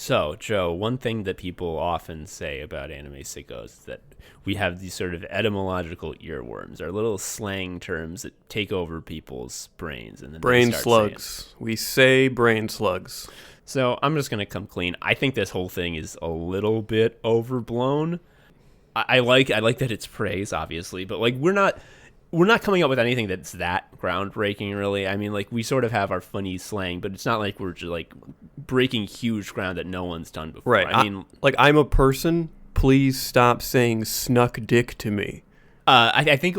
So, Joe, one thing that people often say about Anime Sickos is that we have these sort of etymological earworms, or little slang terms that take over people's brains. And then Brain they start slugs. We say brain slugs. So I'm just going to come clean. I think this whole thing is a little bit overblown. I like that it's praise, obviously, but like we're not coming up with anything that's that groundbreaking, really. I mean, like we sort of have our funny slang, but it's not like we're just like breaking huge ground that no one's done before. Right. I mean, I'm a person. Please stop saying snuck dick to me. I think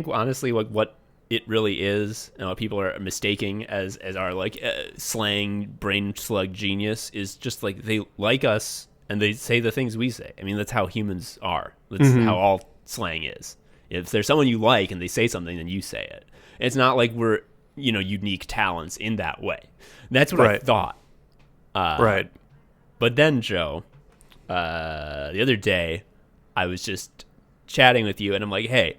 honestly, like what it really is, and what people are mistaking as our like slang brain slug genius is just like they like us and they say the things we say. I mean, that's how humans are. That's how all slang is. If there's someone you like and they say something, then you say it. It's not like we're, unique talents in that way. That's what I thought. Right. But then, Joe, the other day, I was just chatting with you, and I'm like, hey,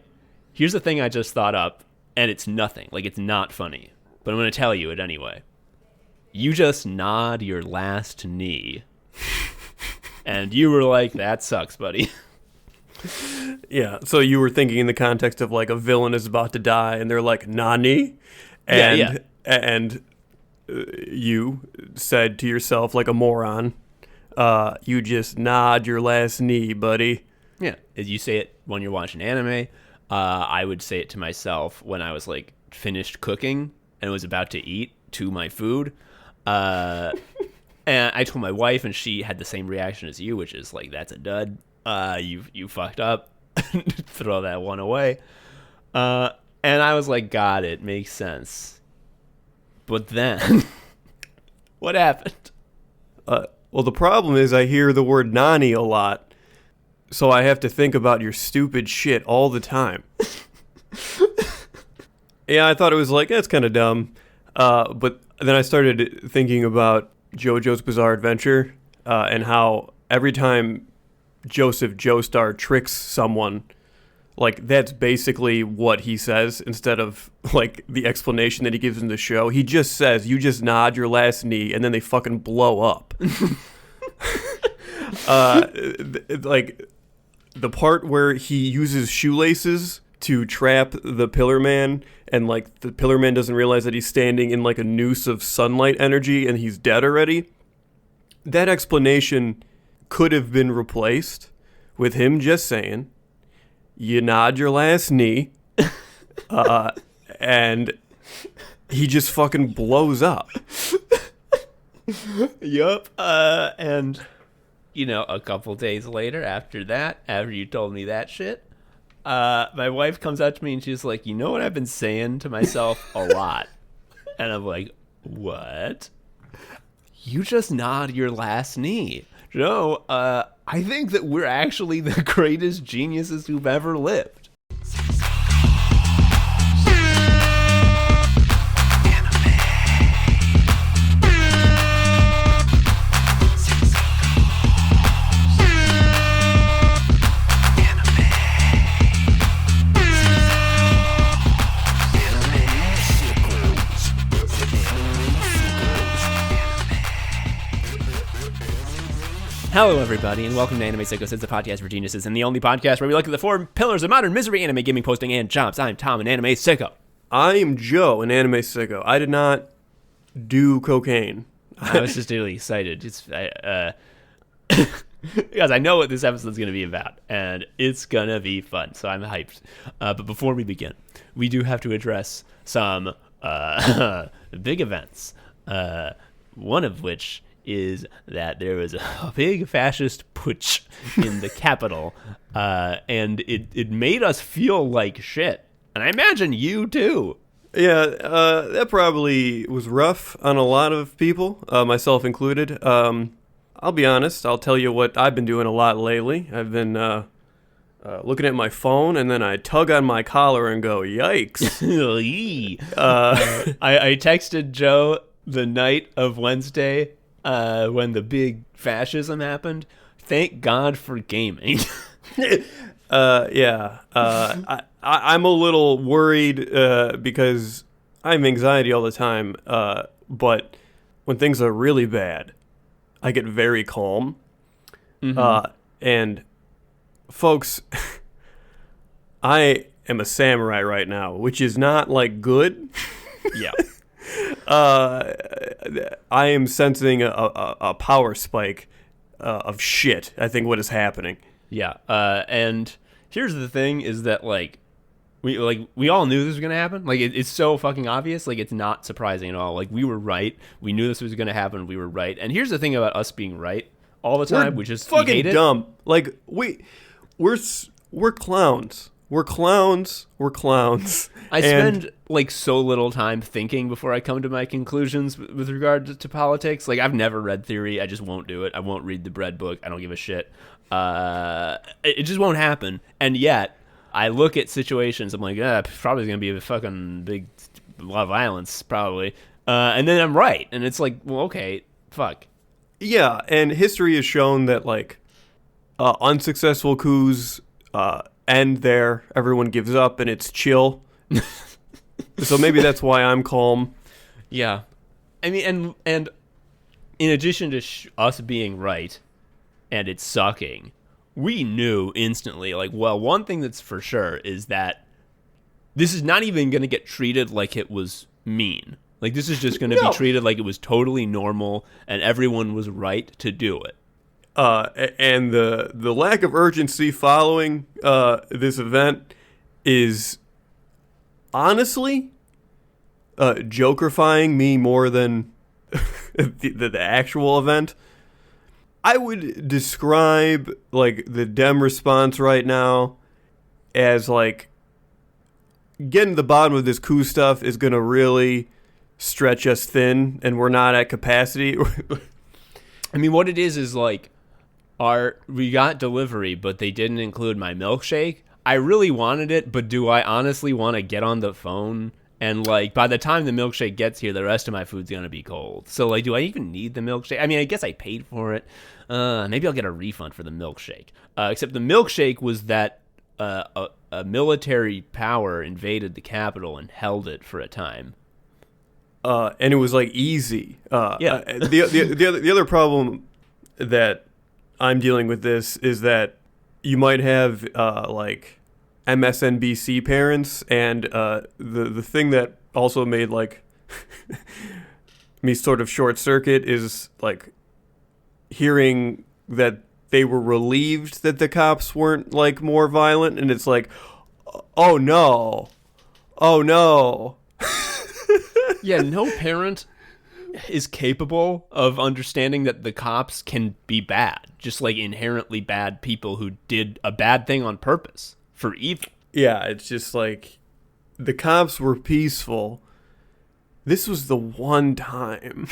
here's the thing I just thought up, and it's nothing. Like, it's not funny. But I'm going to tell you it anyway. You just nod your last knee. And you were like, that sucks, buddy. Yeah, so you were thinking in the context of like a villain is about to die and they're like, Nani? And you said to yourself like a moron, you just nod your last knee, buddy. Yeah, you say it when you're watching anime. I would say it to myself when I was like finished cooking and was about to eat to my food. And I told my wife, and she had the same reaction as you, which is like, that's a dud. You fucked up. Throw that one away. And I was like, got it. Makes sense. But then, what happened? Well, the problem is I hear the word Nani a lot, so I have to think about your stupid shit all the time. Yeah, I thought it was like, that's kind of dumb. But then I started thinking about Jojo's Bizarre Adventure and how every time Joseph Joestar tricks someone, like that's basically what he says instead of like the explanation that he gives in the show. He just says, you just nod your last knee, and then they fucking blow up. Like the part where he uses shoelaces to trap the Pillar Man, and like the Pillar Man doesn't realize that he's standing in like a noose of sunlight energy and he's dead already. That explanation could have been replaced with him just saying, you nod your last knee, and he just fucking blows up. Yup. And, a couple days later after you told me that shit, my wife comes out to me and she's like, you know what I've been saying to myself a lot? And I'm like, what? You just nod your last knee. No, I think that we're actually the greatest geniuses who've ever lived. Hello, everybody, and welcome to Anime Sickos. It's a podcast for geniuses, and the only podcast where we look at the four pillars of modern misery, anime, gaming, posting, and jobs. I'm Tom, an anime sicko. I am Joe, an anime sicko. I did not do cocaine. I was just really excited. Because I know what this episode's going to be about, and it's going to be fun, so I'm hyped. But before we begin, we do have to address some big events, one of which is that there was a big fascist putsch in the capital, and it made us feel like shit. And I imagine you too. Yeah, that probably was rough on a lot of people, myself included. I'll be honest, I'll tell you what I've been doing a lot lately. I've been looking at my phone, and then I tug on my collar and go, yikes. I texted Joe the night of Wednesday, when the big fascism happened. Thank God for gaming. I'm a little worried because I have anxiety all the time. But when things are really bad, I get very calm. Mm-hmm. And folks, I am a samurai right now, which is not like good. Yeah. I am sensing a power spike of shit. I think what is happening. Yeah. And here's the thing: is that we all knew this was gonna happen. Like it's so fucking obvious. Like it's not surprising at all. Like we were right. We knew this was gonna happen. We were right. And here's the thing about us being right all the time, which is fucking we hate dumb. Like we're clowns. We're clowns. I spend like so little time thinking before I come to my conclusions with regard to politics. Like I've never read theory. I just won't do it. I won't read the bread book. I don't give a shit. It just won't happen. And yet I look at situations. I'm like, probably gonna be a fucking big lot of violence, probably. And then I'm right, and it's like, well, okay, fuck. Yeah, and history has shown that like unsuccessful coups end there. Everyone gives up, and it's chill. So maybe that's why I'm calm. Yeah, I mean, and in addition to us being right, and it's sucking, we knew instantly. Like, well, one thing that's for sure is that this is not even going to get treated like it was mean. Like, this is just going to be treated like it was totally normal, and everyone was right to do it. And the lack of urgency following this event is honestly jokerifying me more than the actual event. I would describe like the Dem response right now as like getting to the bottom of this coup stuff is going to really stretch us thin, and we're not at capacity. I mean, what it is like we got delivery, but they didn't include my milkshake. I really wanted it, but do I honestly want to get on the phone and like by the time the milkshake gets here, the rest of my food's gonna be cold. So like, do I even need the milkshake? I mean, I guess I paid for it. Maybe I'll get a refund for the milkshake. Except the milkshake was that a military power invaded the Capitol and held it for a time. And it was like easy. Yeah. The other problem that I'm dealing with this is that you might have like MSNBC parents, and the thing that also made like me sort of short circuit is like hearing that they were relieved that the cops weren't like more violent, and it's like, oh no. Yeah, no parent is capable of understanding that the cops can be bad, just like inherently bad people who did a bad thing on purpose for evil. Yeah, it's just like the cops were peaceful. This was the one time.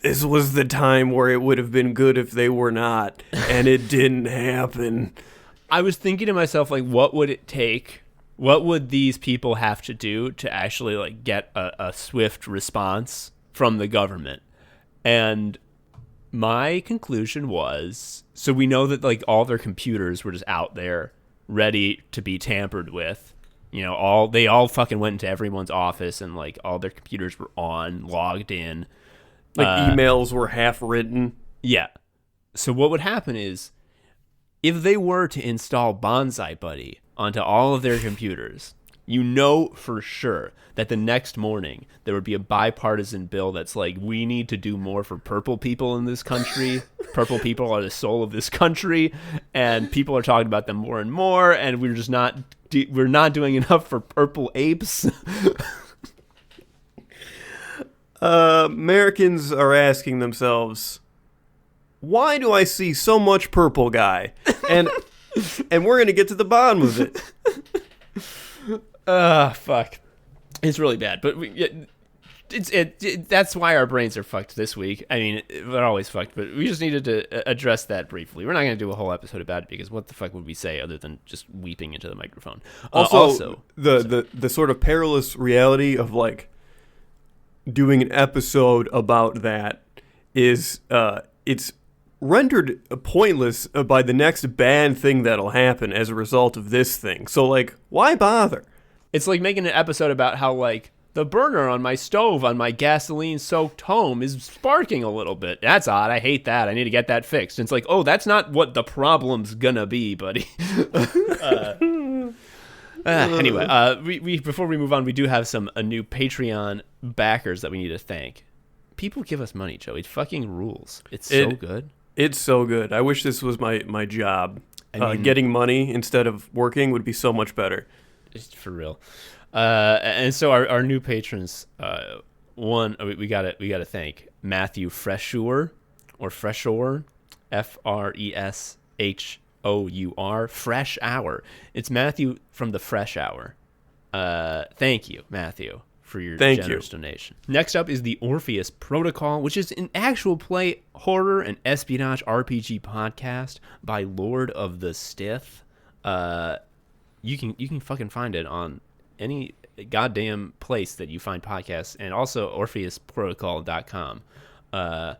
This was the time where it would have been good if they were not, and it didn't happen. I was thinking to myself, like, what would it take? What would these people have to do to actually like get a swift response from the government? And my conclusion was, so we know that like all their computers were just out there ready to be tampered with. You know, they all fucking went into everyone's office, and like all their computers were on, logged in. Like emails were half written. Yeah. So what would happen is, if they were to install Bonsai Buddy onto all of their computers, you know for sure that the next morning there would be a bipartisan bill that's like, we need to do more for purple people in this country. Purple people are the soul of this country, and people are talking about them more and more, and we're just not doing enough for purple apes. Americans are asking themselves, why do I see so much purple guy? And we're going to get to the bottom of it. Fuck. It's really bad, but that's why our brains are fucked this week. I mean, they're always fucked, but we just needed to address that briefly. We're not going to do a whole episode about it, because what the fuck would we say other than just weeping into the microphone? Also, the sort of perilous reality of like doing an episode about that is it's rendered pointless by the next bad thing that'll happen as a result of this thing. So like, why bother? It's like making an episode about how like The burner on my stove on my gasoline-soaked home is sparking a little bit. That's odd. I hate that. I need to get that fixed. And it's like, oh, that's not what the problem's gonna be, buddy. Anyway, we before we move on, we do have a new Patreon backers that we need to thank. People give us money, Joe. It fucking rules. It's so good. It's so good. I wish this was my job. I mean, getting money instead of working would be so much better. Just for real. And so our new patrons, we gotta thank Matthew Freshour or Freshore, FRESHOUR, Fresh Hour. It's Matthew from the Fresh Hour. Thank you, Matthew, for your generous donation. Next up is the Orpheus Protocol, which is an actual play horror and espionage RPG podcast by Lord of the Stiff. You can fucking find it on any goddamn place that you find podcasts, and also orpheusprotocol.com. I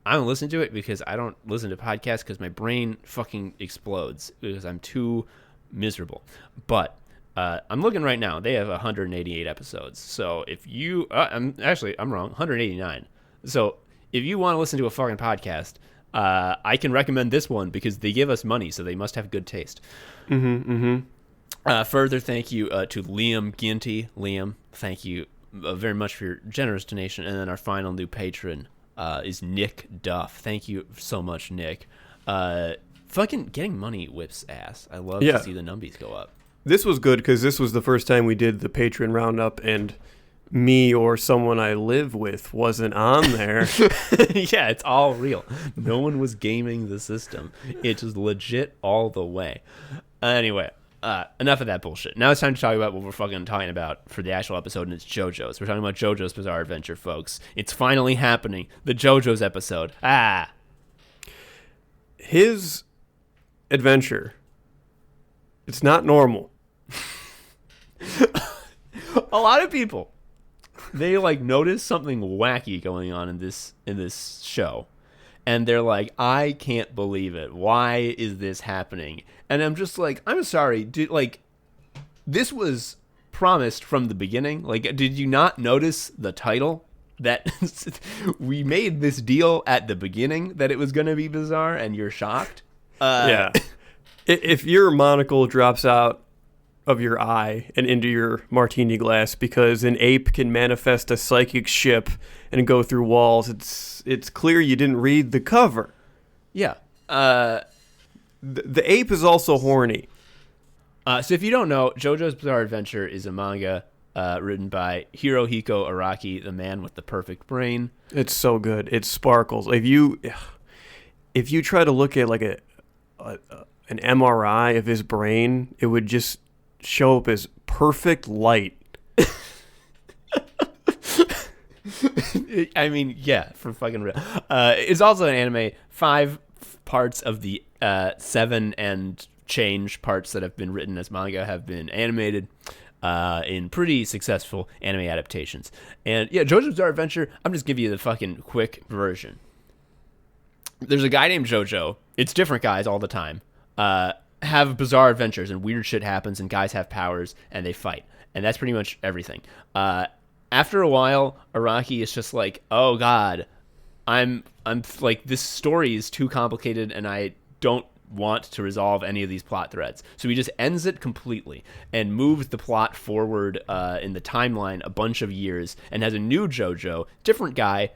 don't listen to it because I don't listen to podcasts because my brain fucking explodes because I'm too miserable. But I'm looking right now. They have 188 episodes. So if you... I'm wrong. 189. So if you want to listen to a fucking podcast, I can recommend this one because they give us money, so they must have good taste. Further thank you to Liam Ginty. Liam, thank you very much for your generous donation. And then our final new patron is Nick Duff. Thank you so much, Nick. Fucking getting money whips ass. I love to see the numbies go up. This was good because this was the first time we did the patron roundup, and me or someone I live with wasn't on there. Yeah, it's all real. No one was gaming the system. It was legit all the way. Anyway, enough of that bullshit. Now it's time to talk about what we're fucking talking about for the actual episode, and it's JoJo's. We're talking about JoJo's Bizarre Adventure, folks. It's finally happening. The JoJo's episode. His adventure. It's not normal. A lot of people, they notice something wacky going on in this show, and they're like, I can't believe it. Why is this happening? And I'm just like, I'm sorry, dude. This was promised from the beginning. Did you not notice the title? That we made this deal at the beginning that it was going to be bizarre, and you're shocked? Yeah. If your monocle drops out of your eye and into your martini glass because an ape can manifest a psychic ship and go through walls, it's clear you didn't read the cover. Yeah. The ape is also horny. So if you don't know, JoJo's Bizarre Adventure is a manga written by Hirohiko Araki, the man with the perfect brain. It's so good. It sparkles. If you try to look at an MRI of his brain, it would just show up as perfect light. I mean, yeah, for fucking real. It's also an anime. 5 parts of the 7 and change parts that have been written as manga have been animated in pretty successful anime adaptations. And yeah, JoJo's Bizarre Adventure, I'm just giving you the fucking quick version. There's a guy named Jojo. It's different guys all the time. Have bizarre adventures and weird shit happens and guys have powers and they fight. And that's pretty much everything. After a while, Araki is just like, oh God, I'm like, this story is too complicated and I don't want to resolve any of these plot threads. So he just ends it completely and moves the plot forward in the timeline a bunch of years and has a new JoJo, different guy,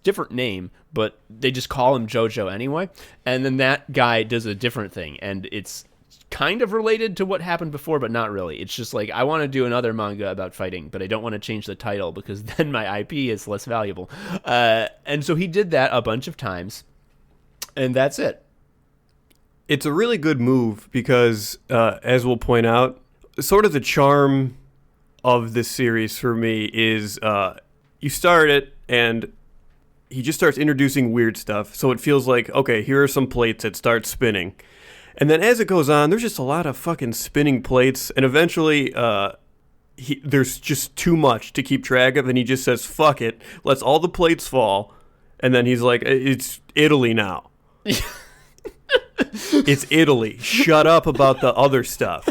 different name, but they just call him JoJo anyway. And then that guy does a different thing, and it's kind of related to what happened before, but not really. It's just like, I want to do another manga about fighting, but I don't want to change the title because then my IP is less valuable. And so he did that a bunch of times, and that's it. It's a really good move because, as we'll point out, sort of the charm of this series for me is you start it and he just starts introducing weird stuff. So it feels like, okay, here are some plates that start spinning. And then as it goes on, there's just a lot of fucking spinning plates. And eventually there's just too much to keep track of. And he just says, fuck it, lets all the plates fall. And then he's like, it's Italy now. It's Italy. Shut up about the other stuff.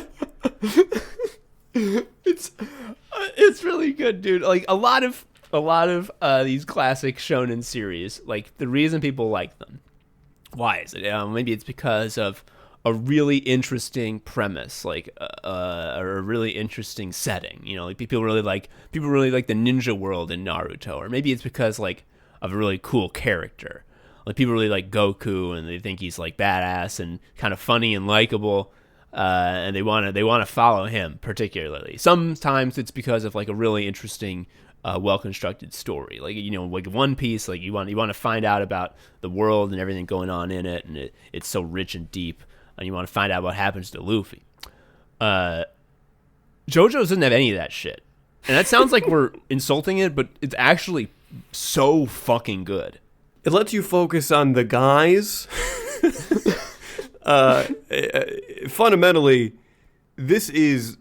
It's It's really good, dude. Like a lot of these classic shonen series, like the reason people like them, why is it? Maybe it's because of a really interesting premise, like or a really interesting setting. You know, like people really like the ninja world in Naruto, or maybe it's because like of a really cool character. Like people really like Goku, and they think he's like badass and kind of funny and likable. And they want to follow him particularly. Sometimes it's because of like a really interesting, well constructed story. Like like One Piece, like you want to find out about the world and everything going on in it, and it's so rich and deep, and you want to find out what happens to Luffy. JoJo doesn't have any of that shit, and that sounds like we're insulting it, but it's actually so fucking good. It lets you focus on the guys. Fundamentally, this is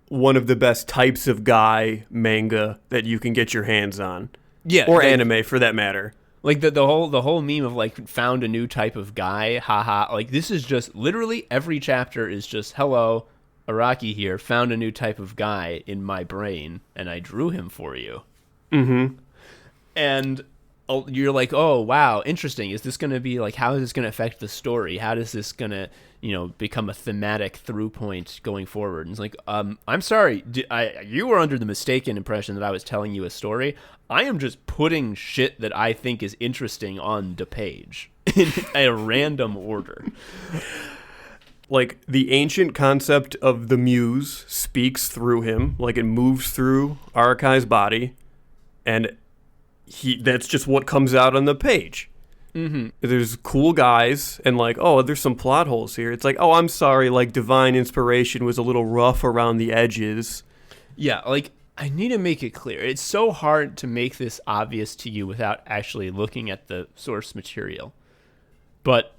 one of the best types of guy manga that you can get your hands on. Yeah, or anime for that matter. Like the whole meme of like found a new type of guy, haha. Like this is just literally every chapter is just hello, Araki here, found a new type of guy in my brain, and I drew him for you. Mm-hmm. And you're like, oh wow, interesting. Is this going to be like, how is this going to affect the story? How is this going to, become a thematic through point going forward? And it's like, I'm sorry, you were under the mistaken impression that I was telling you a story. I am just putting shit that I think is interesting on the page in a random order. Like the ancient concept of the muse speaks through him, like it moves through Arakai's body, and that's just what comes out on the page. Mm-hmm. There's cool guys, and like, oh, there's some plot holes here. It's like, oh, I'm sorry, like divine inspiration was a little rough around the edges. Yeah, like I need to make it clear. It's so hard to make this obvious to you without actually looking at the source material. But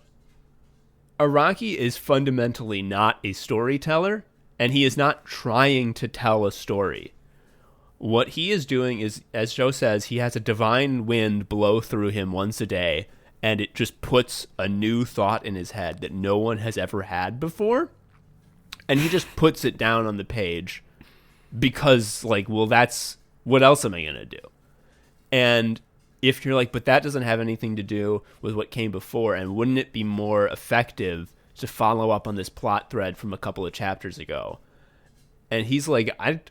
Araki is fundamentally not a storyteller, and he is not trying to tell a story. What he is doing is, as Joe says, he has a divine wind blow through him once a day, and it just puts a new thought in his head that no one has ever had before, and he just puts it down on the page because, like, well, that's, what else am I going to do? And if you're like, but that doesn't have anything to do with what came before, and wouldn't it be more effective to follow up on this plot thread from a couple of chapters ago? And he's like, I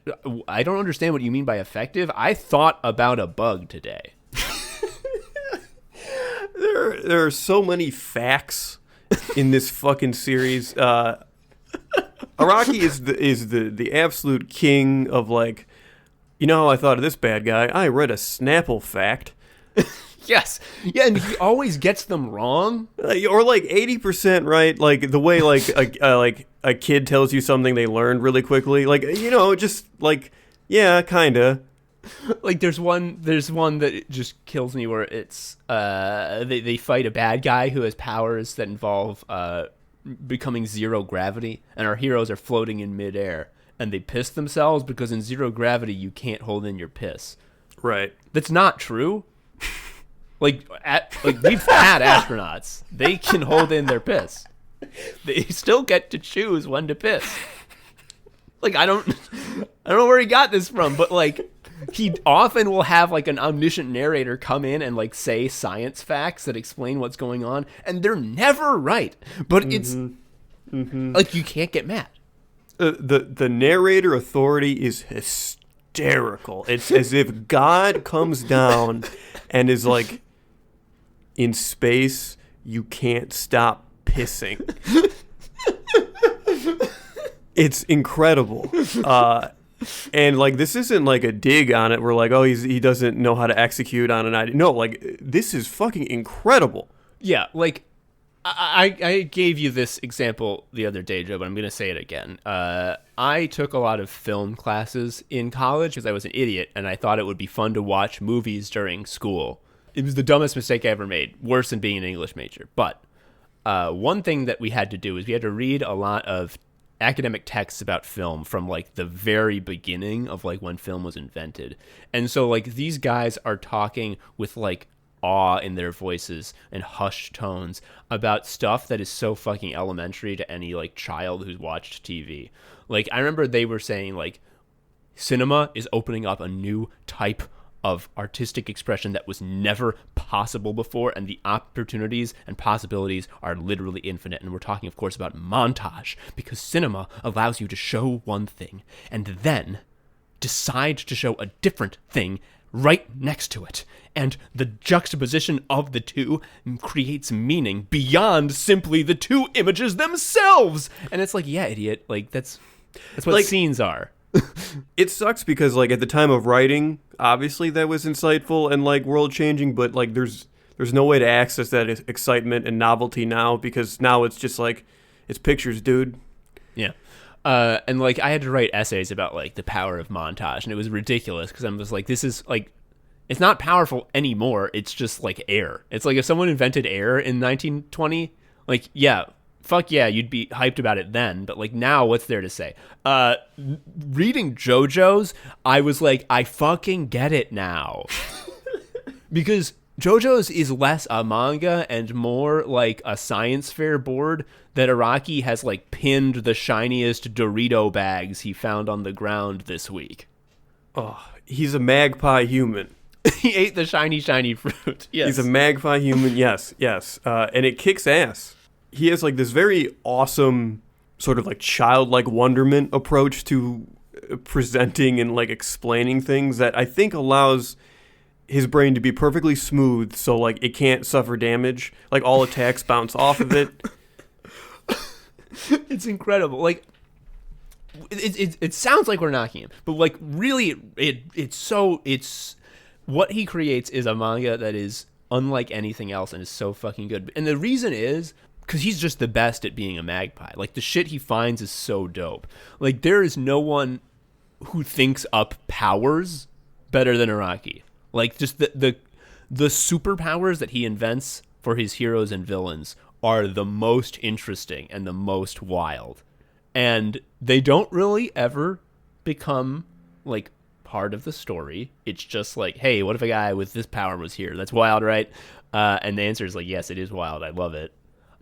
don't understand what you mean by effective. I thought about a bug today. There are so many facts in this fucking series. Araki is the absolute king of like, how I thought of this bad guy? I read a Snapple fact. Yes. Yeah, and he always gets them wrong. Or like 80% right, like the way like a kid tells you something they learned really quickly. Like, just like, yeah, kinda. Like there's one that just kills me where it's they fight a bad guy who has powers that involve becoming zero gravity, and our heroes are floating in midair, and they piss themselves because in zero gravity you can't hold in your piss. Right. That's not true. Like we've had astronauts. They can hold in their piss. They still get to choose when to piss. Like I don't know where he got this from, but like he often will have like an omniscient narrator come in and like say science facts that explain what's going on, and they're never right. But it's like you can't get mad. The narrator authority is hysterical. It's as if God comes down and is like, in space, you can't stop pissing. It's incredible. And like this isn't like a dig on it. We're like, oh, he doesn't know how to execute on an idea. No, like this is fucking incredible. Yeah, like I gave you this example the other day, Joe, but I'm going to say it again. I took a lot of film classes in college because I was an idiot, and I thought it would be fun to watch movies during school. It was the dumbest mistake I ever made, worse than being an English major. But one thing that we had to do is we had to read a lot of academic texts about film from like the very beginning of like when film was invented. And so like these guys are talking with like awe in their voices and hushed tones about stuff that is so fucking elementary to any like child who's watched TV. Like I remember they were saying like cinema is opening up a new type of artistic expression that was never possible before, and the opportunities and possibilities are literally infinite. And we're talking, of course, about montage, because cinema allows you to show one thing and then decide to show a different thing right next to it. And the juxtaposition of the two creates meaning beyond simply the two images themselves. And it's like, yeah, idiot, like that's what like, scenes are. It sucks because, like, at the time of writing, obviously that was insightful and, like, world-changing, but, like, there's no way to access that excitement and novelty now, because now it's just, like, it's pictures, dude. Yeah. And, like, I had to write essays about, like, the power of montage, and it was ridiculous, because I'm just like, this is, like, it's not powerful anymore, it's just, like, air. It's like if someone invented air in 1920, like, yeah, fuck yeah, you'd be hyped about it then, but like now, what's there to say? Reading JoJo's, I was like, I fucking get it now. Because JoJo's is less a manga and more like a science fair board that Araki has like pinned the shiniest Dorito bags he found on the ground this week. Oh, he's a magpie human. He ate the shiny fruit. Yes. He's a magpie human, yes. And it kicks ass. He has like this very awesome sort of like childlike wonderment approach to presenting and like explaining things that I think allows his brain to be perfectly smooth, so like it can't suffer damage. Like all attacks bounce off of it. It's incredible. Like it sounds like we're knocking him, but like really it's what he creates is a manga that is unlike anything else and is so fucking good. And the reason is because he's just the best at being a magpie. Like, the shit he finds is so dope. Like, there is no one who thinks up powers better than Araki. Like, just the superpowers that he invents for his heroes and villains are the most interesting and the most wild. And they don't really ever become, like, part of the story. It's just like, hey, what if a guy with this power was here? That's wild, right? And the answer is like, yes, it is wild. I love it.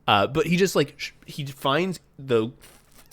But he just like he finds the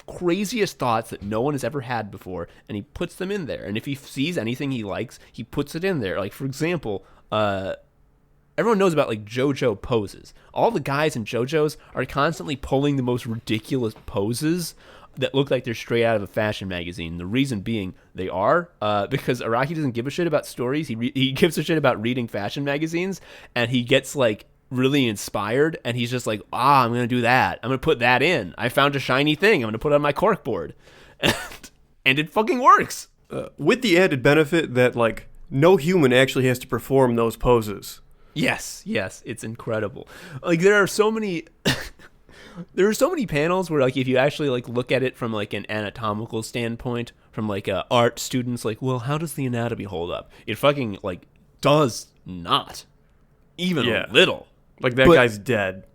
craziest thoughts that no one has ever had before, and he puts them in there. And if he sees anything he likes, he puts it in there. Like, for example, everyone knows about like JoJo poses. All the guys in JoJo's are constantly pulling the most ridiculous poses that look like they're straight out of a fashion magazine. The reason being they are because Araki doesn't give a shit about stories. He gives a shit about reading fashion magazines, and he gets like really inspired, and he's just like, I'm gonna do that. I'm gonna put that in. I found a shiny thing. I'm gonna put it on my corkboard, and it fucking works. With the added benefit that like no human actually has to perform those poses. Yes, it's incredible. Like there are so many panels where like if you actually like look at it from like an anatomical standpoint, from like art students, like, well, how does the anatomy hold up? It fucking like does not even a little. Like that guy's dead.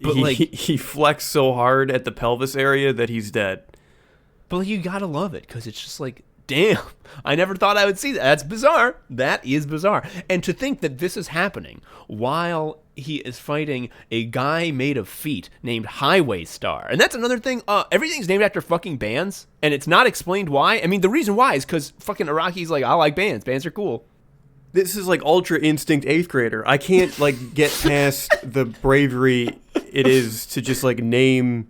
But he flexed so hard at the pelvis area that he's dead. But like, you gotta love it because it's just like, damn, I never thought I would see that. That's bizarre. That is bizarre. And to think that this is happening while he is fighting a guy made of feet named Highway Star. And that's another thing. Everything's named after fucking bands, and it's not explained why. I mean, the reason why is because fucking Araki's like, I like bands. Bands are cool. This is like Ultra Instinct 8th grader. I can't like get past the bravery it is to just like name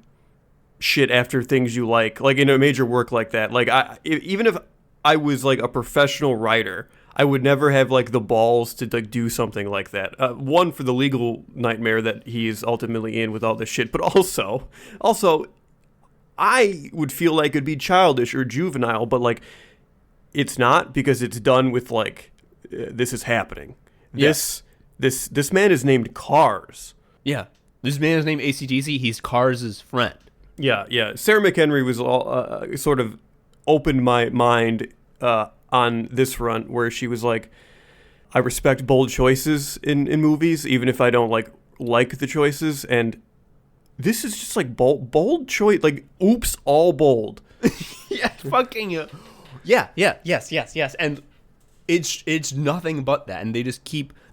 shit after things you like in a major work like that. Like even if I was like a professional writer, I would never have like the balls to like do something like that. One, for the legal nightmare that he's ultimately in with all this shit, but also I would feel like it'd be childish or juvenile, but like it's not, because it's done with like this is happening. Yes. This man is named Cars. Yeah. This man is named AC/DC. He's Cars' friend. Yeah. Sarah McHenry was all, sort of opened my mind on this front, where she was like, I respect bold choices in movies, even if I don't like the choices. And this is just like bold choice. Like, oops, all bold. Yeah, fucking. Yes. And it's nothing but that. And they just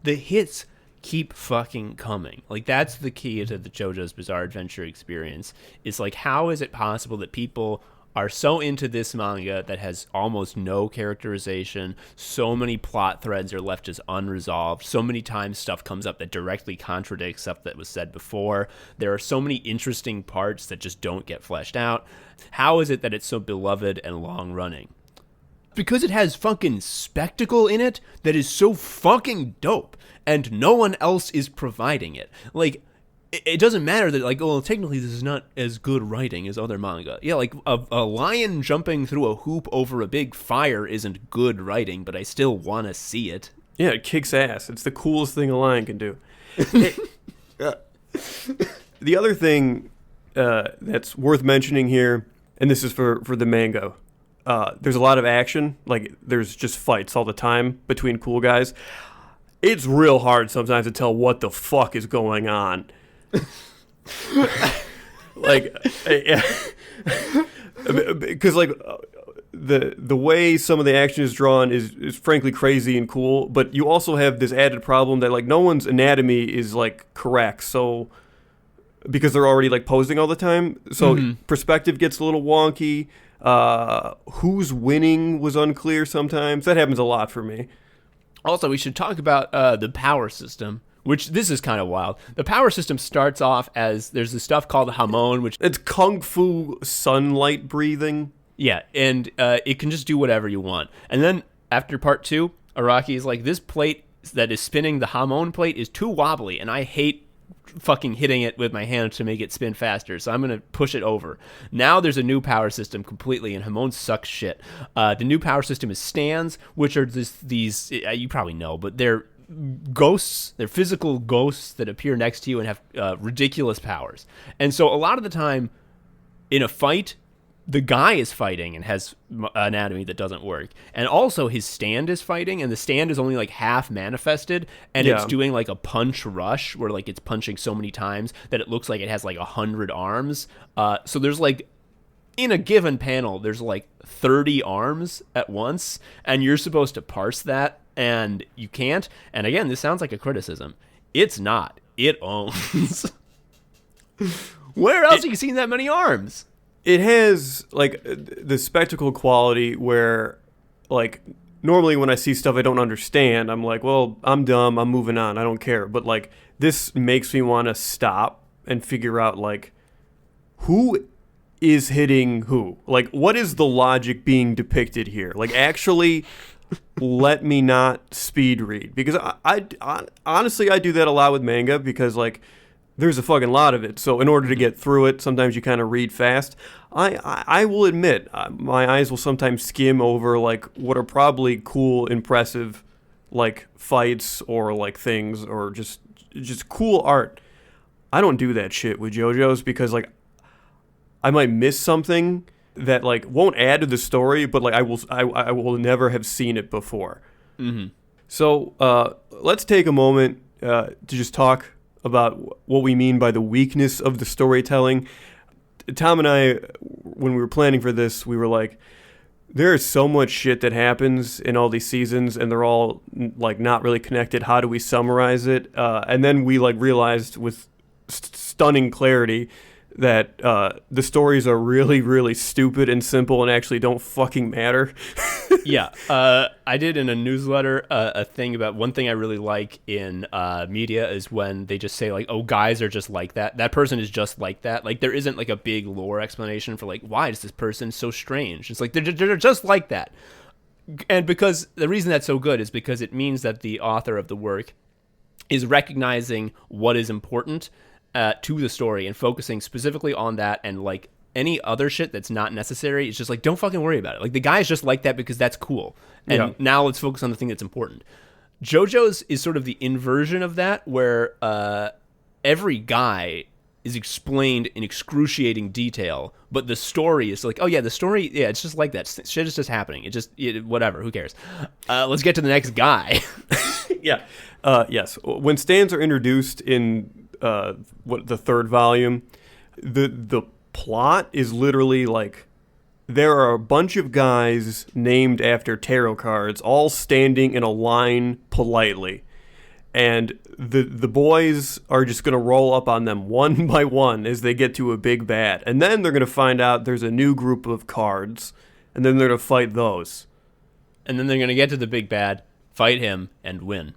the hits keep fucking coming. Like, that's the key to the JoJo's Bizarre Adventure experience. It's like, how is it possible that people are so into this manga that has almost no characterization. So many plot threads are left as unresolved. So many times stuff comes up that directly contradicts stuff that was said before. There are so many interesting parts that just don't get fleshed out. How is it that it's so beloved and long running? Because it has fucking spectacle in it that is so fucking dope, and no one else is providing it. Like, it doesn't matter that, like, well, technically this is not as good writing as other manga. Yeah, like, a lion jumping through a hoop over a big fire isn't good writing, but I still want to see it. Yeah, it kicks ass. It's the coolest thing a lion can do. The other thing that's worth mentioning here, and this is for the manga, there's a lot of action. Like, there's just fights all the time between cool guys. It's real hard sometimes to tell what the fuck is going on. Like, because like the way some of the action is drawn is frankly crazy and cool, but you also have this added problem that like no one's anatomy is like correct, so because they're already like posing all the time, so perspective gets a little wonky. Who's winning was unclear sometimes. That happens a lot for me. Also, we should talk about the power system, which this is kind of wild. The power system starts off as there's this stuff called Hamon, which... It's kung fu sunlight breathing. Yeah, and it can just do whatever you want. And then after part 2, Araki is like, this plate that is spinning, the Hamon plate, is too wobbly, and I hate fucking hitting it with my hand to make it spin faster, so I'm going to push it over. Now there's a new power system completely, and Hamon sucks shit. The new power system is stands, which are these you probably know, but they're ghosts. They're physical ghosts that appear next to you and have ridiculous powers. And so a lot of the time in a fight, the guy is fighting and has anatomy that doesn't work, and also his stand is fighting, and the stand is only like half manifested, and it's doing like a punch rush where like it's punching so many times that it looks like it has like 100 arms. So there's like, in a given panel, there's like 30 arms at once, and you're supposed to parse that, and you can't. And again, this sounds like a criticism. It's not. It owns. Where else have you seen that many arms? It has, like, the spectacle quality where, like, normally when I see stuff I don't understand, I'm like, well, I'm dumb, I'm moving on, I don't care. But, like, this makes me want to stop and figure out, like, who is hitting who? Like, what is the logic being depicted here? Like, actually, let me not speed read. Because I honestly, I do that a lot with manga because, like, there's a fucking lot of it. So in order to get through it, sometimes you kind of read fast. I will admit, my eyes will sometimes skim over, like, what are probably cool, impressive, like, fights or, like, things or just cool art. I don't do that shit with JoJo's because, like, I might miss something that, like, won't add to the story, but, like, I will never have seen it before. Mm-hmm. So let's take a moment to just talk about what we mean by the weakness of the storytelling. Tom and I, when we were planning for this, we were like, there is so much shit that happens in all these seasons, and they're all, like, not really connected. How do we summarize it? And then we, like, realized with stunning clarity that the stories are really, really stupid and simple and actually don't fucking matter. Yeah. I did in a newsletter a thing about one thing I really like in media is when they just say, like, oh, guys are just like that. That person is just like that. Like, there isn't, like, a big lore explanation for, like, why is this person so strange? It's like, they're just like that. And because the reason that's so good is because it means that the author of the work is recognizing what is important to the story and focusing specifically on that, and, like, any other shit that's not necessary, it's just like, don't fucking worry about it. Like, the guy is just like that because that's cool. And now let's focus on the thing that's important. JoJo's is sort of the inversion of that, where every guy is explained in excruciating detail, but the story is like, oh yeah, the story, yeah, it's just like that. Shit is just happening. Whatever, who cares? Let's get to the next guy. Yeah. Yes. When stands are introduced in the third volume, the plot is literally like, there are a bunch of guys named after tarot cards all standing in a line politely, and the boys are just going to roll up on them one by one as they get to a big bad. And then they're going to find out there's a new group of cards, and then they're going to fight those. And then they're going to get to the big bad, fight him, and win.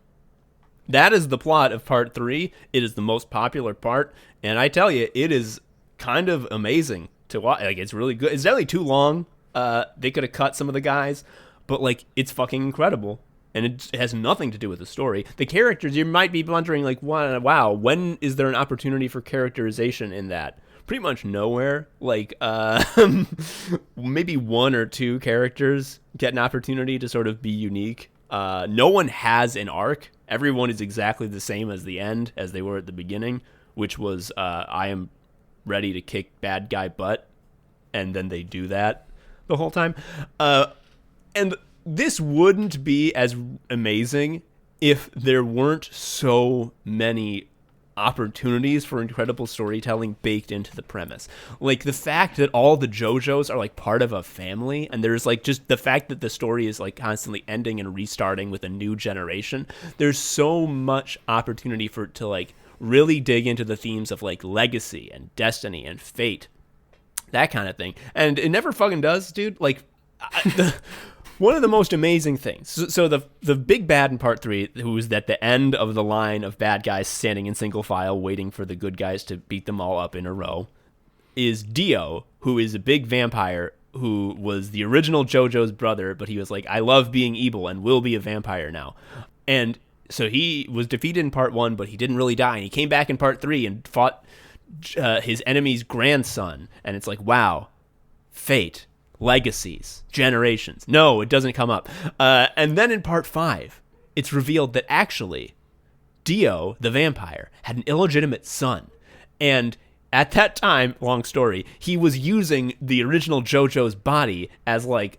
That is the plot of part 3. It is the most popular part, and I tell you, it is kind of amazing to watch. Like, it's really good. It's definitely too long. They could have cut some of the guys, but like, it's fucking incredible. And it has nothing to do with the story. The characters, you might be wondering, like, wow, when is there an opportunity for characterization in that? Pretty much nowhere. Like, maybe 1 or 2 characters get an opportunity to sort of be unique. No one has an arc. Everyone is exactly the same as the end, as they were at the beginning, which was, I am ready to kick bad guy butt. And then they do that the whole time. And this wouldn't be as amazing if there weren't so many opportunities for incredible storytelling baked into the premise. Like, the fact that all the Jojos are like part of a family, and there's like just the fact that the story is like constantly ending and restarting with a new generation. There's so much opportunity for it to like really dig into the themes of like legacy and destiny and fate, that kind of thing. And it never fucking does, dude. Like, one of the most amazing things. So the big bad in part 3, who is at the end of the line of bad guys standing in single file waiting for the good guys to beat them all up in a row, is Dio, who is a big vampire who was the original Jojo's brother, but he was like, I love being evil and will be a vampire now. And so he was defeated in part 1, but he didn't really die. And he came back in part 3 and fought his enemy's grandson. And it's like, wow, fate. Legacies, generations. No, it doesn't come up. And then in part 5, it's revealed that actually Dio, the vampire, had an illegitimate son. And at that time, long story, he was using the original Jojo's body as like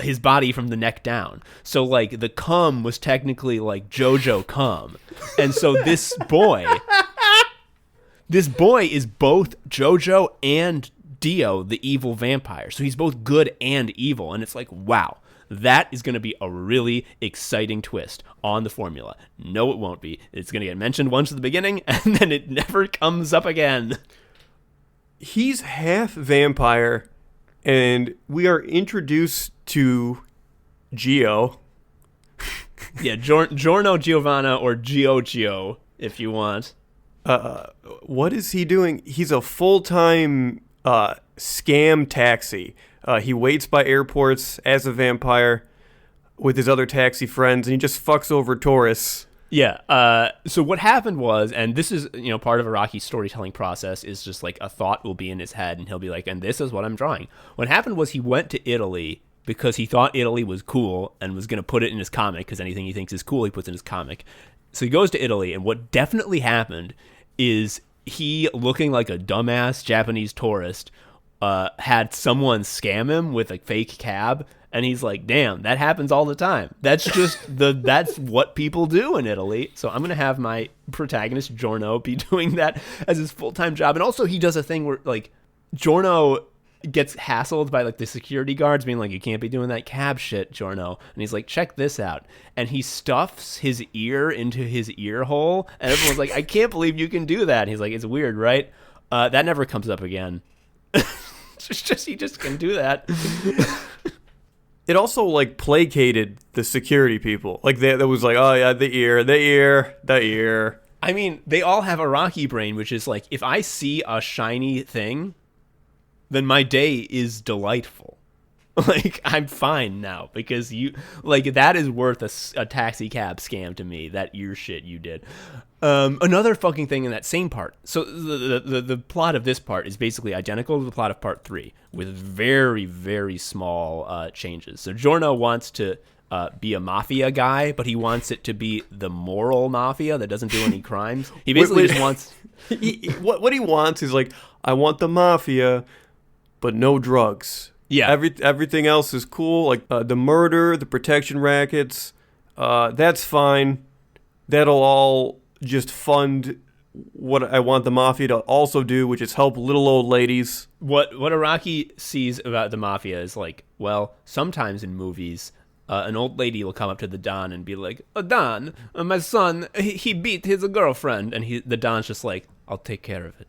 his body from the neck down. So like the cum was technically like Jojo cum. And so this boy is both Jojo and Dio, the evil vampire. So he's both good and evil. And it's like, wow, that is going to be a really exciting twist on the formula. No, it won't be. It's going to get mentioned once at the beginning, and then it never comes up again. He's half vampire, and we are introduced to Gio. Yeah, Giorno Giovanna, or Giorgio, if you want. What is he doing? He's a full-time scam taxi. He waits by airports as a vampire with his other taxi friends, and he just fucks over tourists. Yeah. So what happened was, and this is, part of Araki's storytelling process, is just like a thought will be in his head, and he'll be like, and this is what I'm drawing. What happened was he went to Italy because he thought Italy was cool and was going to put it in his comic, because anything he thinks is cool, he puts in his comic. So he goes to Italy, and what definitely happened is he, looking like a dumbass Japanese tourist, had someone scam him with a fake cab, and he's like, damn, that happens all the time. That's just that's what people do in Italy. So I'm gonna have my protagonist Giorno be doing that as his full-time job. And also he does a thing where like Giorno gets hassled by like the security guards being like, you can't be doing that cab shit, Giorno. And he's like, check this out. And he stuffs his ear into his ear hole, and everyone's like, I can't believe you can do that. And he's like, it's weird, right? That never comes up again. He just can do that. It also like placated the security people. Like that was like, oh yeah, the ear. I mean, they all have a Rocky brain, which is like, if I see a shiny thing, then my day is delightful. Like, I'm fine now, because that is worth a taxi cab scam to me, that ear shit you did. Another fucking thing in that same part. So the plot of this part is basically identical to the plot of part 3, with very, very small changes. So Giorno wants to be a mafia guy, but he wants it to be the moral mafia that doesn't do any crimes. He basically just wants... what he wants is like, I want the mafia, but no drugs. Yeah. Everything else is cool. Like the murder, the protection rackets, that's fine. That'll all just fund what I want the mafia to also do, which is help little old ladies. What Araki sees about the mafia is like, well, sometimes in movies, an old lady will come up to the Don and be like, "Oh, Don, my son, he beat his girlfriend," and the Don's just like, "I'll take care of it."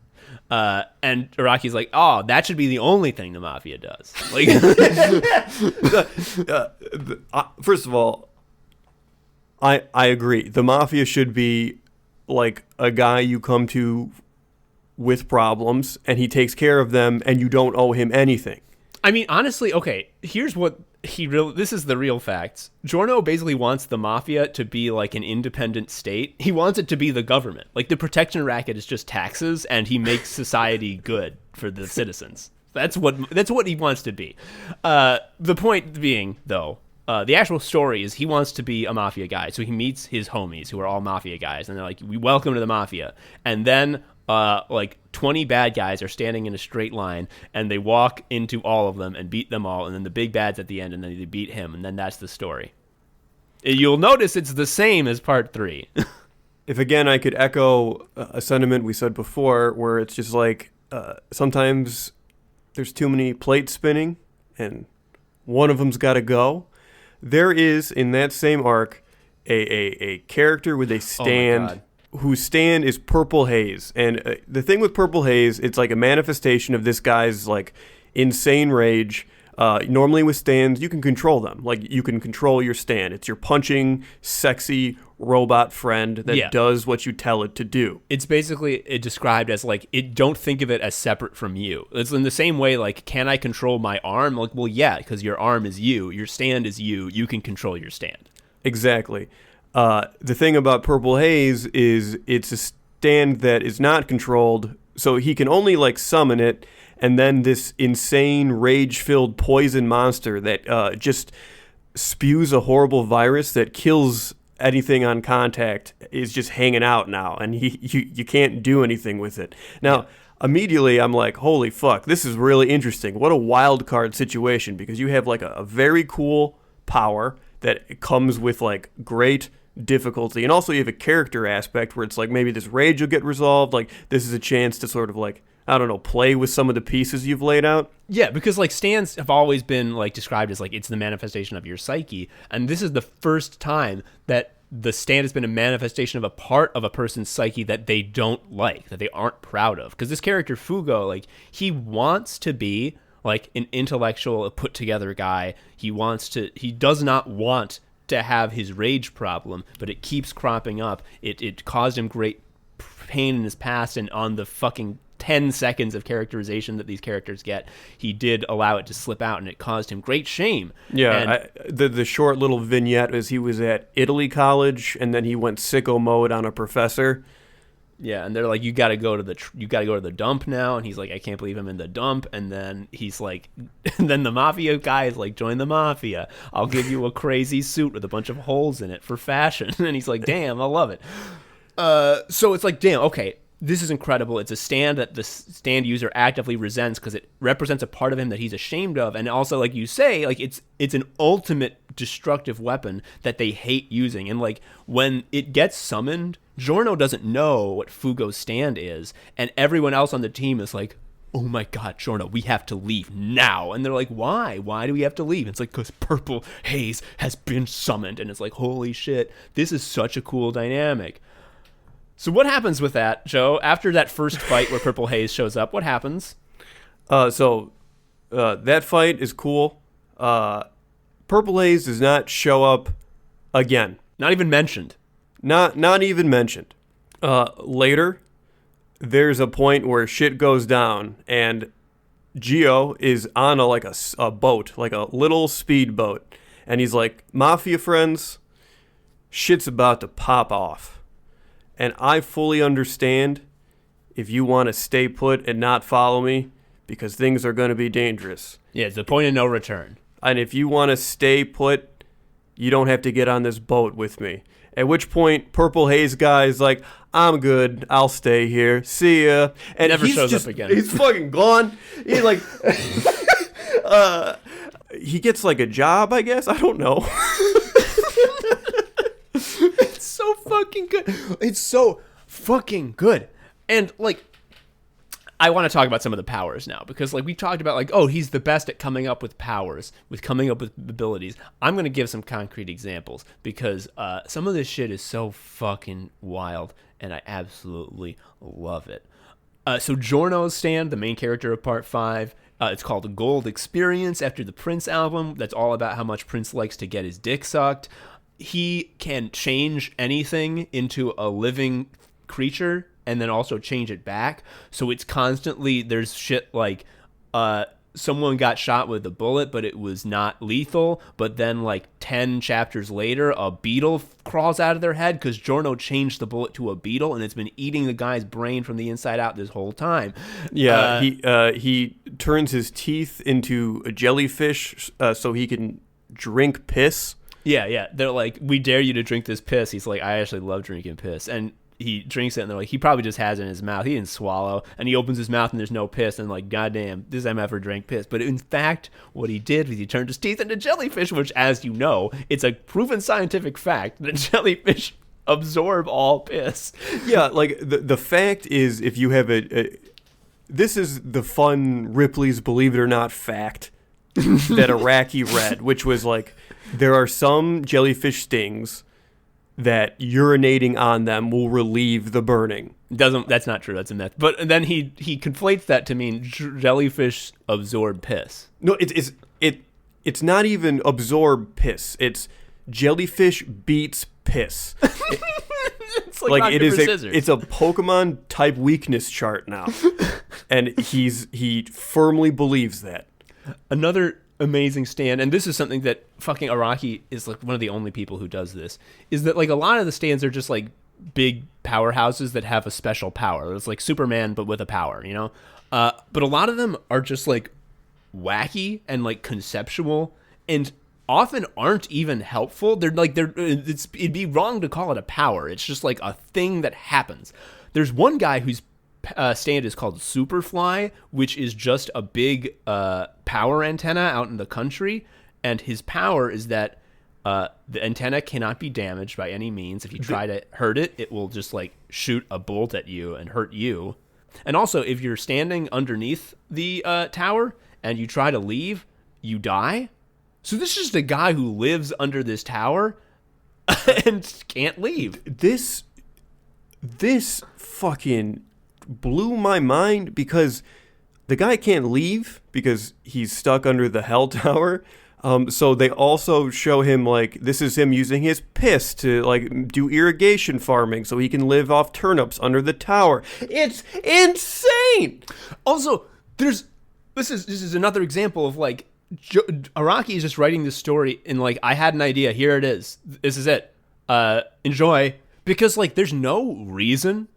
And Iraqi's like, "Oh, that should be the only thing the mafia does." Like, first of all, I agree. The mafia should be like a guy you come to with problems, and he takes care of them, and you don't owe him anything. I mean, honestly, okay, here's what this is the real facts. Giorno basically wants the mafia to be like an independent state. He wants it to be the government. Like, the protection racket is just taxes, and he makes society good for the citizens. That's what he wants to be. The point being, though, the actual story is he wants to be a mafia guy. So he meets his homies, who are all mafia guys, and they're like, "We welcome to the mafia." And then like 20 bad guys are standing in a straight line, and they walk into all of them and beat them all, and then the big bad's at the end, and then they beat him, and then that's the story. You'll notice it's the same as part 3. If again I could echo a sentiment we said before, where it's just like sometimes there's too many plates spinning, and one of them's got to go. There is, in that same arc, a character with a stand whose stand is Purple Haze. And the thing with Purple Haze, it's like a manifestation of this guy's like insane rage. Normally with stands, you can control them. Like, you can control your stand. It's your punching, sexy robot friend that does what you tell it to do. It's basically described as like, don't think of it as separate from you. It's in the same way, like, can I control my arm? Like, well, yeah, because your arm is you. Your stand is you. You can control your stand. Exactly. The thing about Purple Haze is it's a stand that is not controlled, so he can only like summon it, and then this insane rage-filled poison monster that just spews a horrible virus that kills anything on contact is just hanging out now, and you can't do anything with it. Now, immediately I'm like, holy fuck, this is really interesting. What a wild card situation, because you have like a very cool power that comes with like great difficulty, and also you have a character aspect where it's like maybe this rage will get resolved. Like, this is a chance to sort of like, I don't know, play with some of the pieces you've laid out. Yeah, because like stands have always been like described as like it's the manifestation of your psyche, and this is the first time that the stand has been a manifestation of a part of a person's psyche that they don't like, that they aren't proud of. Because this character Fugo, like, he wants to be like an intellectual, put together guy. He does not want to have his rage problem, but it keeps cropping up. It caused him great pain in his past, and on the fucking 10 seconds of characterization that these characters get, he did allow it to slip out, and it caused him great shame. Yeah, the short little vignette is he was at Italy College, and then he went sicko mode on a professor. Yeah, and they're like, you got to go to the dump now, and he's like, I can't believe I'm in the dump. And then he's like, and then the mafia guy is like, join the mafia. I'll give you a crazy suit with a bunch of holes in it for fashion. And he's like, damn, I love it. So it's like, damn, okay, this is incredible. It's a stand that the stand user actively resents because it represents a part of him that he's ashamed of, and also, like you say, like it's an ultimate destructive weapon that they hate using. And like when it gets summoned, Giorno doesn't know what Fugo's stand is, and everyone else on the team is like, oh my god, Giorno, we have to leave now. And they're like, why? Why do we have to leave? And it's like, because Purple Haze has been summoned. And it's like, holy shit, this is such a cool dynamic. So what happens with that, Joe? After that first fight where Purple Haze shows up, what happens? So that fight is cool. Purple Haze does not show up again. Not even mentioned. Not even mentioned. Later, there's a point where shit goes down, and Gio is on a boat, like a little speedboat, and he's like, Mafia friends, shit's about to pop off. And I fully understand if you want to stay put and not follow me, because things are going to be dangerous. Yeah, it's the point of no return. And if you want to stay put, you don't have to get on this boat with me. At which point, Purple Haze guy is like, I'm good, I'll stay here, see ya. And never shows up again. He's fucking gone. He's like, he gets like a job, I guess. I don't know. It's so fucking good. It's so fucking good. And like, I want to talk about some of the powers now, because like we talked about, like, oh, he's the best at coming up with powers, with coming up with abilities. I'm going to give some concrete examples, because some of this shit is so fucking wild, and I absolutely love it. So Giorno's stand, the main character of part 5, it's called the Gold Experience, after the Prince album. That's all about how much Prince likes to get his dick sucked. He can change anything into a living creature and then also change it back. So it's constantly, there's shit like someone got shot with a bullet, but it was not lethal. But then like 10 chapters later, a beetle crawls out of their head because Giorno changed the bullet to a beetle, and it's been eating the guy's brain from the inside out this whole time. Yeah, he turns his teeth into a jellyfish so he can drink piss. Yeah. They're like, we dare you to drink this piss. He's like, I actually love drinking piss. And he drinks it, and they're like, he probably just has it in his mouth. He didn't swallow. And he opens his mouth, and there's no piss. And like, goddamn, this time I ever drank piss. But in fact, what he did was he turned his teeth into jellyfish, which, as you know, it's a proven scientific fact that jellyfish absorb all piss. Yeah, like the fact is, if you have this is the fun Ripley's Believe It or Not fact that Iraqi read, which was like, there are some jellyfish stings that urinating on them will relieve the burning. That's not true. That's a myth. But then he conflates that to mean jellyfish absorb piss. No, it's not even absorb piss. It's jellyfish beats piss. It's like it is it's a Pokemon type weakness chart now, and he firmly believes that. Another amazing stand, and this is something that fucking Araki is like one of the only people who does this, is that like a lot of the stands are just like big powerhouses that have a special power. It's like Superman but with a power, you know? But a lot of them are just like wacky and like conceptual, and often aren't even helpful. It'd be wrong to call it a power. It's just like a thing that happens. There's one guy whose stand is called Superfly, which is just a big power antenna out in the country, and his power is that the antenna cannot be damaged by any means. If you try to hurt it, it will just like shoot a bolt at you and hurt you. And also, if you're standing underneath the tower and you try to leave, you die. So this is just a guy who lives under this tower and can't leave. This fucking blew my mind, because the guy can't leave because he's stuck under the hell tower. So they also show him like, this is him using his piss to like do irrigation farming so he can live off turnips under the tower. It's insane. Also, this is another example of like Araki is just writing this story and like, I had an idea, here it is, this is it, enjoy, because like there's no reason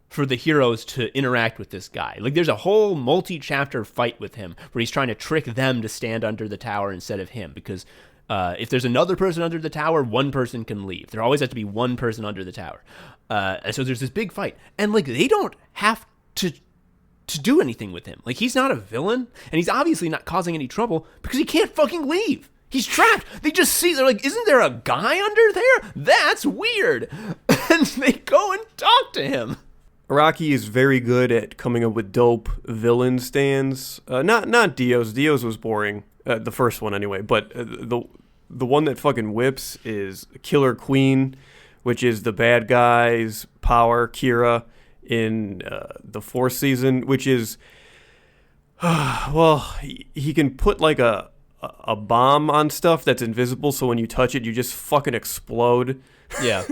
for the heroes to interact with this guy. Like, there's a whole multi-chapter fight with him where he's trying to trick them to stand under the tower instead of him, because if there's another person under the tower, one person can leave. There always has to be one person under the tower. And so there's this big fight. And, like, they don't have to do anything with him. Like, he's not a villain, and he's obviously not causing any trouble because he can't fucking leave. He's trapped. They just see, they're like, isn't there a guy under there? That's weird. And they go and talk to him. Araki is very good at coming up with dope villain stands. Not Dio's. Dio's was boring. The first one anyway. But the one that fucking whips is Killer Queen, which is the bad guy's power, Kira, in the fourth season, which is, well, he can put like a bomb on stuff that's invisible, so when you touch it, you just fucking explode. Yeah.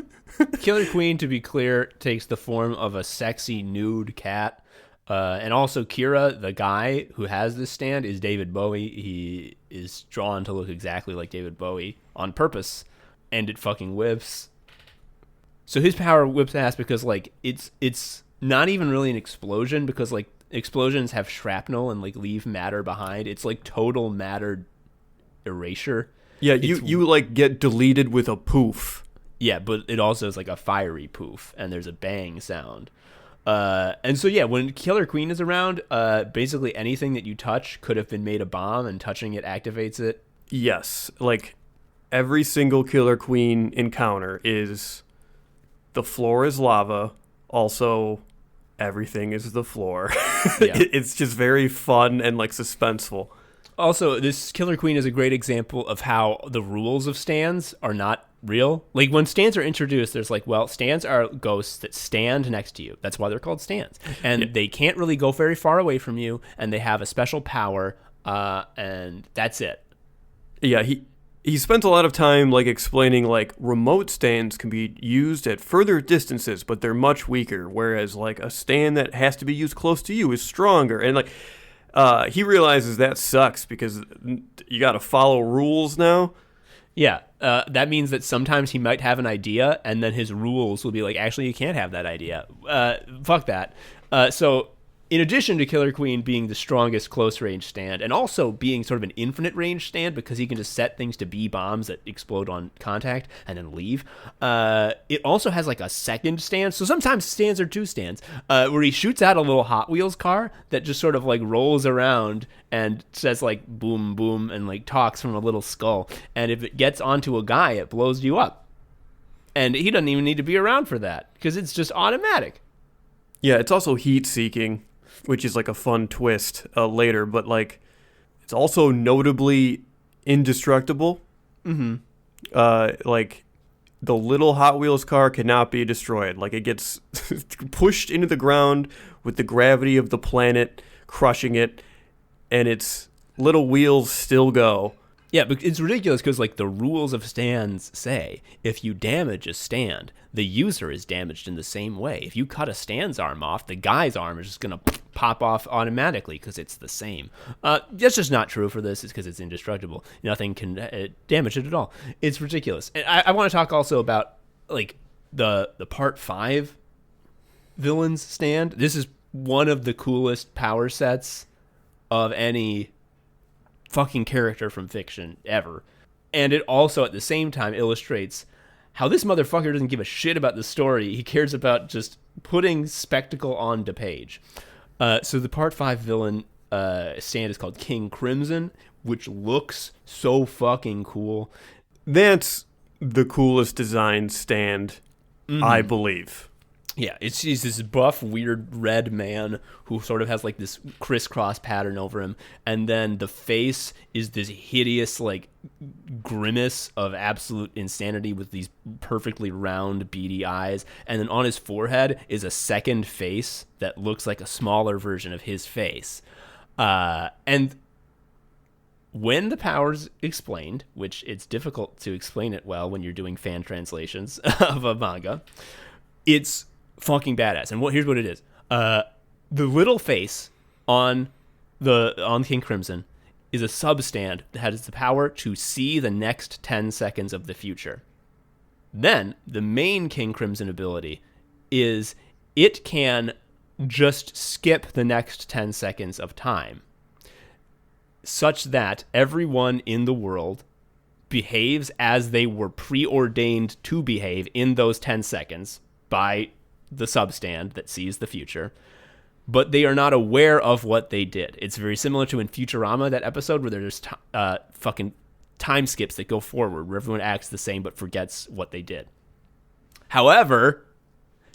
Killer Queen, to be clear, takes the form of a sexy nude cat. And also Kira, the guy who has this stand, is David Bowie. He is drawn to look exactly like David Bowie on purpose, and it fucking whips. So his power whips ass because like it's not even really an explosion, because like explosions have shrapnel and like leave matter behind. It's like total matter erasure. Yeah, you like get deleted with a poof. Yeah, but it also is like a fiery poof, and there's a bang sound. And so, yeah, when Killer Queen is around, basically anything that you touch could have been made a bomb, and touching it activates it. Yes, like every single Killer Queen encounter is the floor is lava. Also, everything is the floor. Yeah. It's just very fun and like suspenseful. Also, this Killer Queen is a great example of how the rules of stands are not real. Like, when stands are introduced, there's like, well, stands are ghosts that stand next to you. That's why they're called stands. And they can't really go very far away from you, and they have a special power, and that's it. Yeah, he spent a lot of time like explaining like remote stands can be used at further distances, but they're much weaker, whereas like a stand that has to be used close to you is stronger. And like he realizes that sucks because you got to follow rules now. Yeah, that means that sometimes he might have an idea, and then his rules will be like, actually, you can't have that idea. Fuck that. So, in addition to Killer Queen being the strongest close-range stand, and also being sort of an infinite range stand because he can just set things to be bombs that explode on contact and then leave, it also has like a second stand. So sometimes stands are two stands, where he shoots out a little Hot Wheels car that just sort of like rolls around and says like boom, boom, and like talks from a little skull. And if it gets onto a guy, it blows you up. And he doesn't even need to be around for that because it's just automatic. Yeah, it's also heat-seeking, which is like a fun twist later, but like it's also notably indestructible. Mm-hmm. Like the little Hot Wheels car cannot be destroyed. Like it gets pushed into the ground with the gravity of the planet crushing it, and its little wheels still go. Yeah, but it's ridiculous because like the rules of stands say if you damage a stand, the user is damaged in the same way. If you cut a stand's arm off, the guy's arm is just going to pop off automatically because it's the same. That's just not true for this. It's because it's indestructible. Nothing can damage it at all. It's ridiculous. And I want to talk also about like the part 5 villain's stand. This is one of the coolest power sets of any fucking character from fiction ever. And it also at the same time illustrates how this motherfucker doesn't give a shit about the story. He cares about just putting spectacle onto page. So the part 5 villain stand is called King Crimson, which looks so fucking cool. That's the coolest design stand, I believe. Yeah, he's this buff, weird red man who sort of has like this crisscross pattern over him. And then the face is this hideous like grimace of absolute insanity with these perfectly round, beady eyes. And then on his forehead is a second face that looks like a smaller version of his face. And when the power's explained, which it's difficult to explain it well when you're doing fan translations of a manga, it's fucking badass. And here's what it is. The little face on King Crimson is a substand that has the power to see the next 10 seconds of the future. Then the main King Crimson ability is it can just skip the next 10 seconds of time, such that everyone in the world behaves as they were preordained to behave in those 10 seconds by the substand that sees the future, but they are not aware of what they did. It's very similar to in Futurama, that episode where there's fucking time skips that go forward, where everyone acts the same but forgets what they did. However,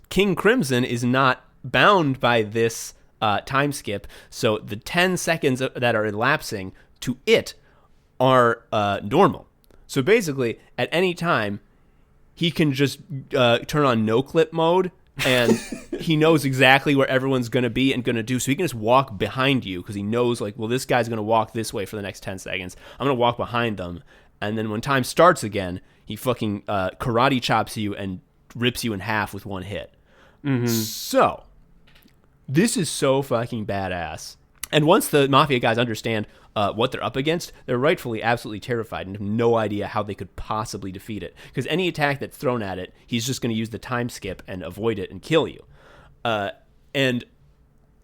King Crimson is not bound by this time skip, so the 10 seconds that are elapsing to it are normal. So basically, at any time, he can just turn on no-clip mode, and he knows exactly where everyone's going to be and going to do. So he can just walk behind you because he knows, like, well, this guy's going to walk this way for the next 10 seconds. I'm going to walk behind them. And then when time starts again, he fucking karate chops you and rips you in half with one hit. Mm-hmm. So this is so fucking badass. And once the Mafia guys understand what they're up against, they're rightfully absolutely terrified and have no idea how they could possibly defeat it. Because any attack that's thrown at it, he's just going to use the time skip and avoid it and kill you. And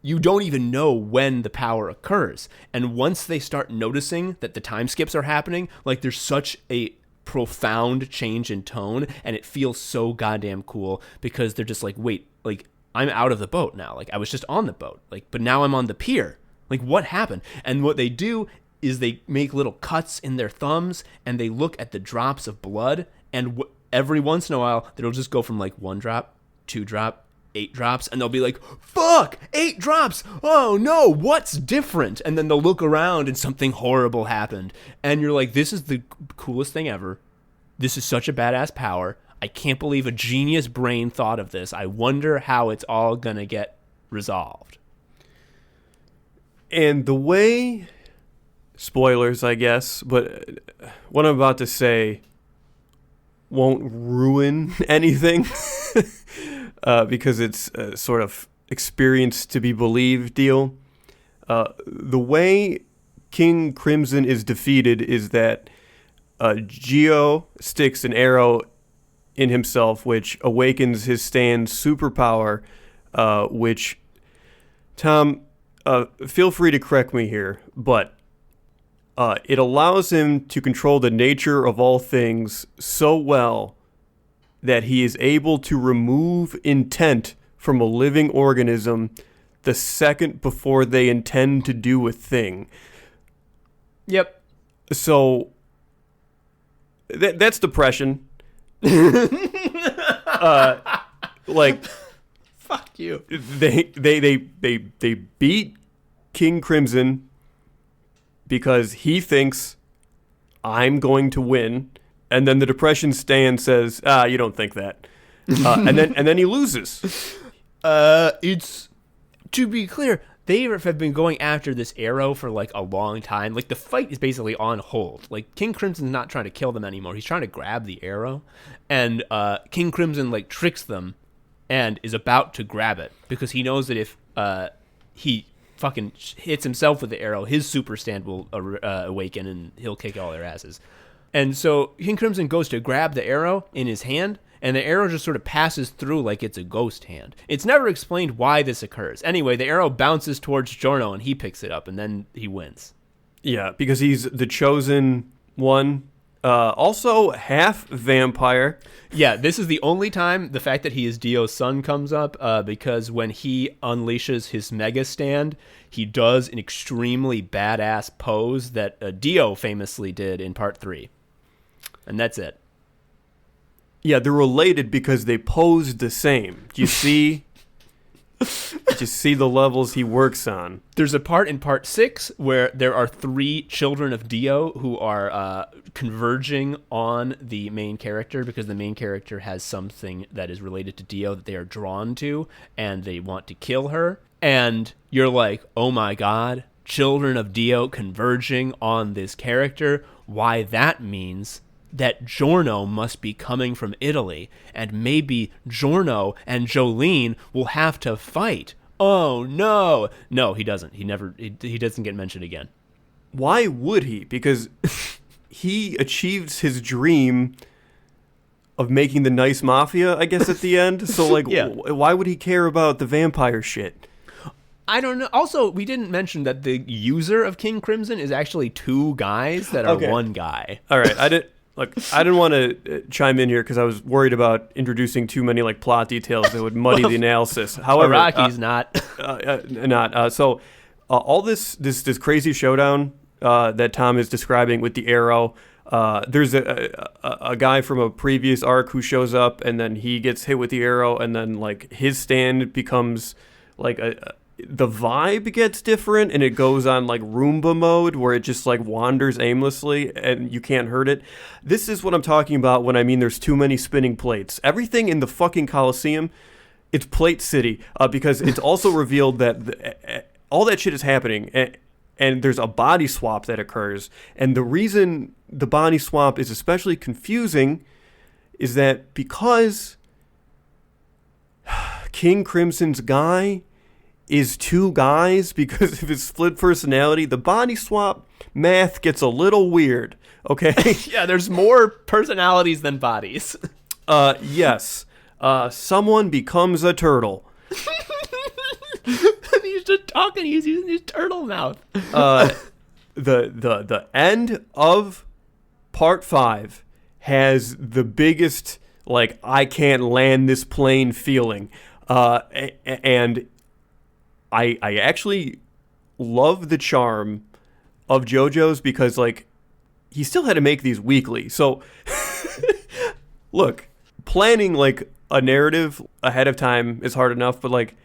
you don't even know when the power occurs. And once they start noticing that the time skips are happening, like there's such a profound change in tone, and it feels so goddamn cool because they're just like, wait, like I'm out of the boat now. Like I was just on the boat, like, but now I'm on the pier. Like, what happened? And what they do is they make little cuts in their thumbs, and they look at the drops of blood, and every once in a while, it'll just go from, like, 1 drop, 2 drop, 8 drops, and they'll be like, fuck, 8 drops, oh no, what's different? And then they'll look around and something horrible happened, and you're like, this is the coolest thing ever. This is such a badass power. I can't believe a genius brain thought of this. I wonder how it's all gonna get resolved. And the way, spoilers, I guess, but what I'm about to say won't ruin anything because it's a sort of experience to be believed deal. The way King Crimson is defeated is that Geo sticks an arrow in himself, which awakens his stand's superpower, which, Tom, feel free to correct me here, but it allows him to control the nature of all things so well that he is able to remove intent from a living organism the second before they intend to do a thing. Yep. So that's depression. Like, fuck you. They beat King Crimson because he thinks I'm going to win, and then the depression stand says, you don't think that, and then he loses. It's, to be clear, they have been going after this arrow for like a long time. Like, the fight is basically on hold. Like, King Crimson's not trying to kill them anymore. He's trying to grab the arrow, and King Crimson like tricks them and is about to grab it because he knows that if he fucking hits himself with the arrow, his super stand will awaken and he'll kick all their asses. And so King Crimson goes to grab the arrow in his hand, and the arrow just sort of passes through like it's a ghost hand. It's never explained why this occurs. Anyway, the arrow bounces towards Giorno, and he picks it up, and then he wins. Yeah, because he's the chosen one. Also, half vampire. Yeah, this is the only time the fact that he is Dio's son comes up, because when he unleashes his mega stand, he does an extremely badass pose that Dio famously did in part 3. And that's it. Yeah, they're related because they pose the same. Do you see? Just see the levels he works on. There's a part in part 6 where there are 3 children of Dio who are converging on the main character because the main character has something that is related to Dio that they are drawn to, and they want to kill her. And you're like, oh my god, children of Dio converging on this character. Why, that means that Giorno must be coming from Italy, and maybe Giorno and Jolene will have to fight. Oh no. No, he doesn't. He doesn't get mentioned again. Why would he? Because he achieves his dream of making the nice mafia, I guess, at the end. So, like, yeah. Why would he care about the vampire shit? I don't know. Also, we didn't mention that the user of King Crimson is actually 2 guys that are one guy. All right, I didn't want to chime in here because I was worried about introducing too many like plot details that would muddy the analysis. However, Araki's not. So all this crazy showdown that Tom is describing with the arrow. There's a guy from a previous arc who shows up, and then he gets hit with the arrow, and then like his stand becomes like the vibe gets different, and it goes on like Roomba mode where it just like wanders aimlessly and you can't hurt it. This is what I'm talking about when I mean there's too many spinning plates. Everything in the fucking Coliseum, it's Plate City, because it's also revealed that all that shit is happening, and there's a body swap that occurs. And the reason the body swap is especially confusing is that because King Crimson's guy is 2 guys because of his split personality, the body swap math gets a little weird, okay? Yeah, there's more personalities than bodies. Yes. Someone becomes a turtle. He's just talking, he's using his turtle mouth. The end of part 5 has the biggest, like, I can't land this plane feeling. And I actually love the charm of JoJo's because, like, he still had to make these weekly. So, look, planning, like, a narrative ahead of time is hard enough, but like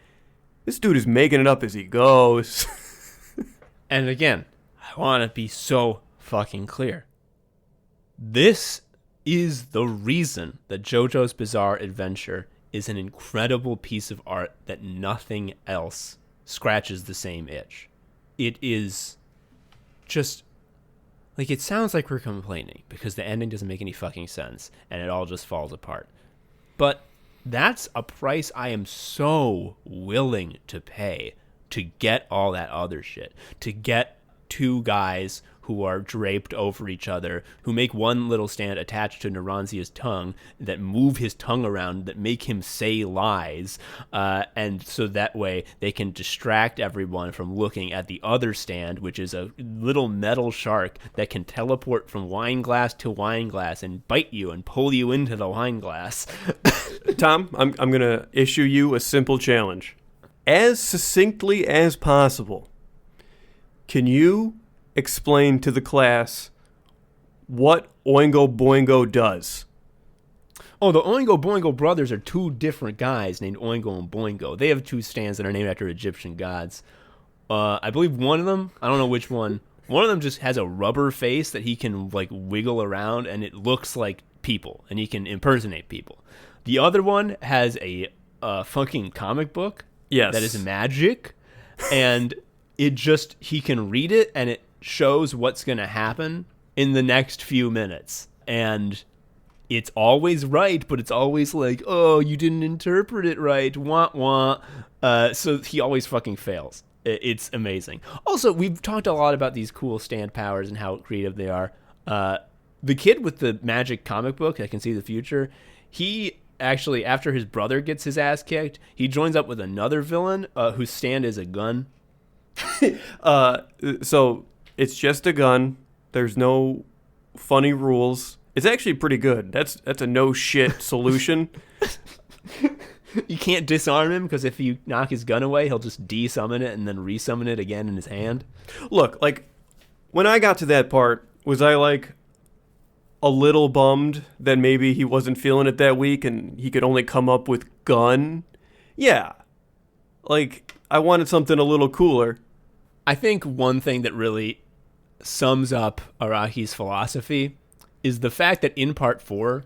this dude is making it up as he goes. And again, I want to be so fucking clear. This is the reason that JoJo's Bizarre Adventure is an incredible piece of art that nothing else scratches the same itch. It is just, like, it sounds like we're complaining because the ending doesn't make any fucking sense and it all just falls apart. But that's a price I am so willing to pay to get all that other shit, to get two guys who are draped over each other, who make one little stand attached to Naranzia's tongue, that move his tongue around, that make him say lies, and so that way they can distract everyone from looking at the other stand, which is a little metal shark that can teleport from wine glass to wine glass and bite you and pull you into the wine glass. Tom, I'm going to issue you a simple challenge. As succinctly as possible, can you explain to the class what Oingo Boingo does? Oh, the Oingo Boingo brothers are two different guys named Oingo and Boingo. They have two stands that are named after Egyptian gods. I believe one of them, I don't know which one, one of them just has a rubber face that he can like wiggle around and it looks like people and he can impersonate people. The other one has a fucking comic book that is magic, and he can read it and it shows what's going to happen in the next few minutes. And it's always right, but it's always like, oh, you didn't interpret it right. Wah, wah. So he always fucking fails. It's amazing. Also, we've talked a lot about these cool stand powers and how creative they are. The kid with the magic comic book that can see the future, he actually, after his brother gets his ass kicked, he joins up with another villain whose stand is a gun. So it's just a gun. There's no funny rules. It's actually pretty good. That's a no shit solution. You can't disarm him because if you knock his gun away, he'll just de-summon it and then resummon it again in his hand. Look, like when I got to that part, was I like a little bummed that maybe he wasn't feeling it that week and he could only come up with gun? Yeah. Like I wanted something a little cooler. I think one thing that really sums up Araki's philosophy is the fact that in Part 4,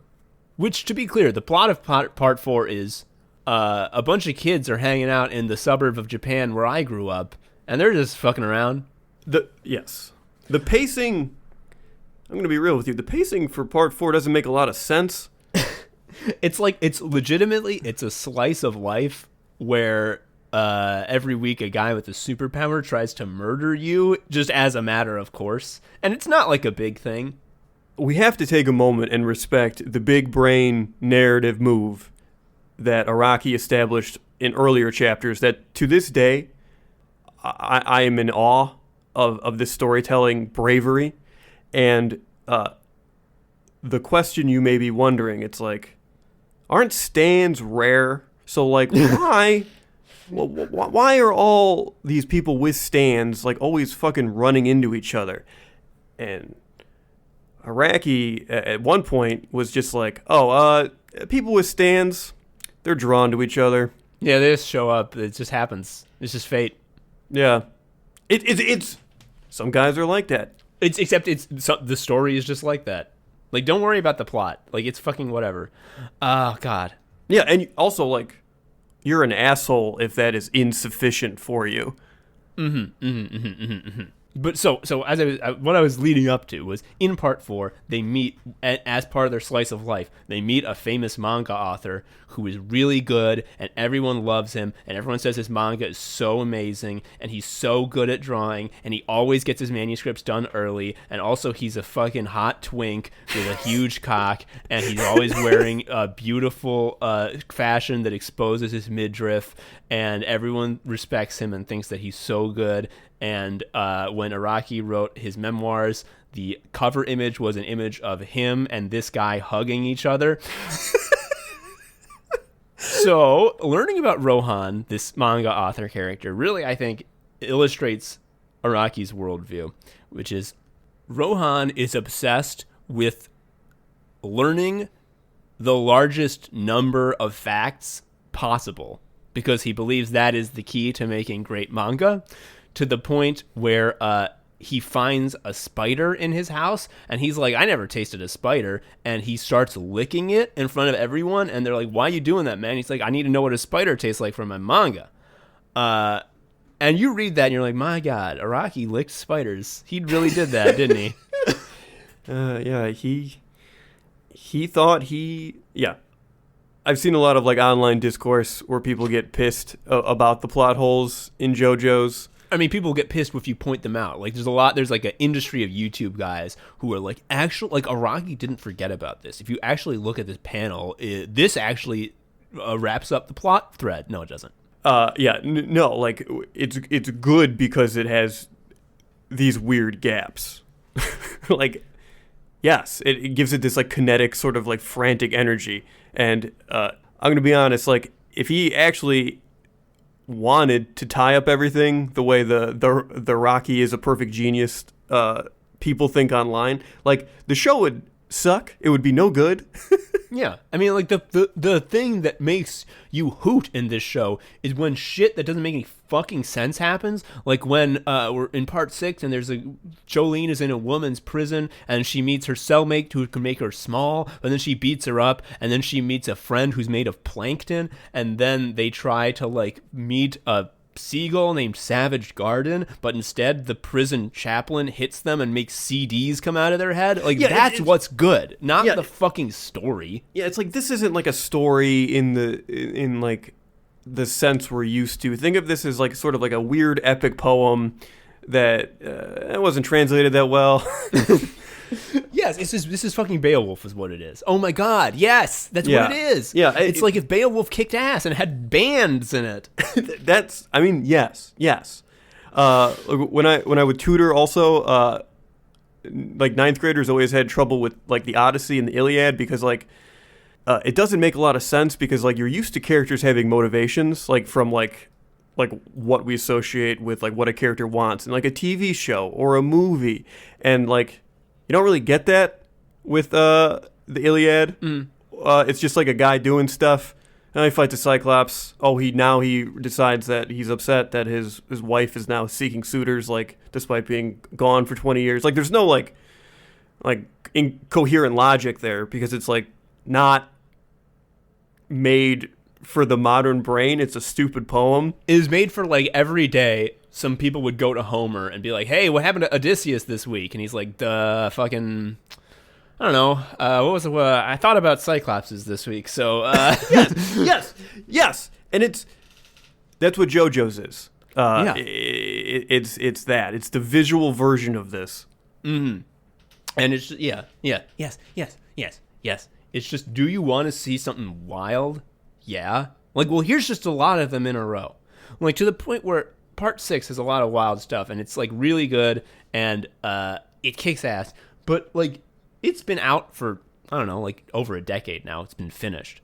which, to be clear, the plot of Part 4 is a bunch of kids are hanging out in the suburb of Japan where I grew up, and they're just fucking around. Yes. The pacing, I'm going to be real with you, the pacing for Part 4 doesn't make a lot of sense. It's legitimately a slice of life where every week a guy with a superpower tries to murder you just as a matter of course. And it's not like a big thing. We have to take a moment and respect the big brain narrative move that Araki established in earlier chapters that to this day, I am in awe of this storytelling bravery. And the question you may be wondering, it's like, aren't stands rare? So like, why... Well, why are all these people with stands like always fucking running into each other? And Araki at one point was just like, people with stands, they're drawn to each other. Yeah, they just show up. It just happens. It's just fate. Yeah, it's some guys are like that. The story is just like that. Like, don't worry about the plot. Like, it's fucking whatever. Oh God. Yeah, and also like, you're an asshole if that is insufficient for you. But so as what I was leading up to was in Part 4, they meet as part of their slice of life. They meet a famous manga author who is really good, and everyone loves him, and everyone says his manga is so amazing, and he's so good at drawing, and he always gets his manuscripts done early, and also he's a fucking hot twink with a huge cock, and he's always wearing a beautiful fashion that exposes his midriff, and everyone respects him and thinks that he's so good. And when Araki wrote his memoirs, the cover image was an image of him and this guy hugging each other. So learning about Rohan, this manga author character, really, I think, illustrates Araki's worldview, which is Rohan is obsessed with learning the largest number of facts possible because he believes that is the key to making great manga, to the point where he finds a spider in his house and he's like, I never tasted a spider, and he starts licking it in front of everyone, and they're like, why are you doing that, man? He's like, I need to know what a spider tastes like from my manga. And you read that and you're like, my God, Araki licked spiders. He really did that, didn't he? Yeah, he thought yeah. I've seen a lot of like online discourse where people get pissed about the plot holes in JoJo's. I mean, people get pissed if you point them out. Like, there's like an industry of YouTube guys who are like, Araki didn't forget about this. If you actually look at this panel, this actually wraps up the plot thread. No, it doesn't. No, like, it's good because it has these weird gaps. Like, yes, it gives it this like kinetic sort of like frantic energy. And I'm going to be honest, like, if he actually wanted to tie up everything the way the Rocky is a perfect genius people think online, like, the show would suck. It would be no good. Yeah, I mean, like, the thing that makes you hoot in this show is when shit that doesn't make any fucking sense happens. Like when we're in part 6 and Jolene is in a woman's prison and she meets her cellmate who can make her small, but then she beats her up, and then she meets a friend who's made of plankton, and then they try to like meet a seagull named Savage Garden, but instead the prison chaplain hits them and makes CDs come out of their head. Like, yeah, that's what's good, not the fucking story. Yeah, it's like, this isn't like a story in like the sense we're used to. Think of this as like sort of like a weird epic poem that it wasn't translated that well. Yes, this is fucking Beowulf is what it is. Oh my God, yes, that's what it is. Yeah, it's like if Beowulf kicked ass and had bands in it. Yes. When I would tutor also, like, ninth graders always had trouble with like the Odyssey and the Iliad because like it doesn't make a lot of sense because like you're used to characters having motivations like from like what we associate with like what a character wants in like a TV show or a movie, and like you don't really get that with the Iliad. It's just like a guy doing stuff. And he fights a Cyclops. Oh, he decides that he's upset that his wife is now seeking suitors, like, despite being gone for 20 years. Like, there's no like incoherent logic there because it's like not made for the modern brain. It's a stupid poem. It is made for like every day. Some people would go to Homer and be like, "Hey, what happened to Odysseus this week?" And he's like, "The fucking, I don't know. What was it? I thought about Cyclopses this week." So yes, and that's what JoJo's is. Yeah. It's that. It's the visual version of this. Mm-hmm. And it's just, yes. It's just, do you want to see something wild? Yeah. Like, well, here's just a lot of them in a row. Like, to the point where part 6 has a lot of wild stuff, and it's like really good, and it kicks ass. But like, it's been out for, I don't know, like over a decade now. It's been finished.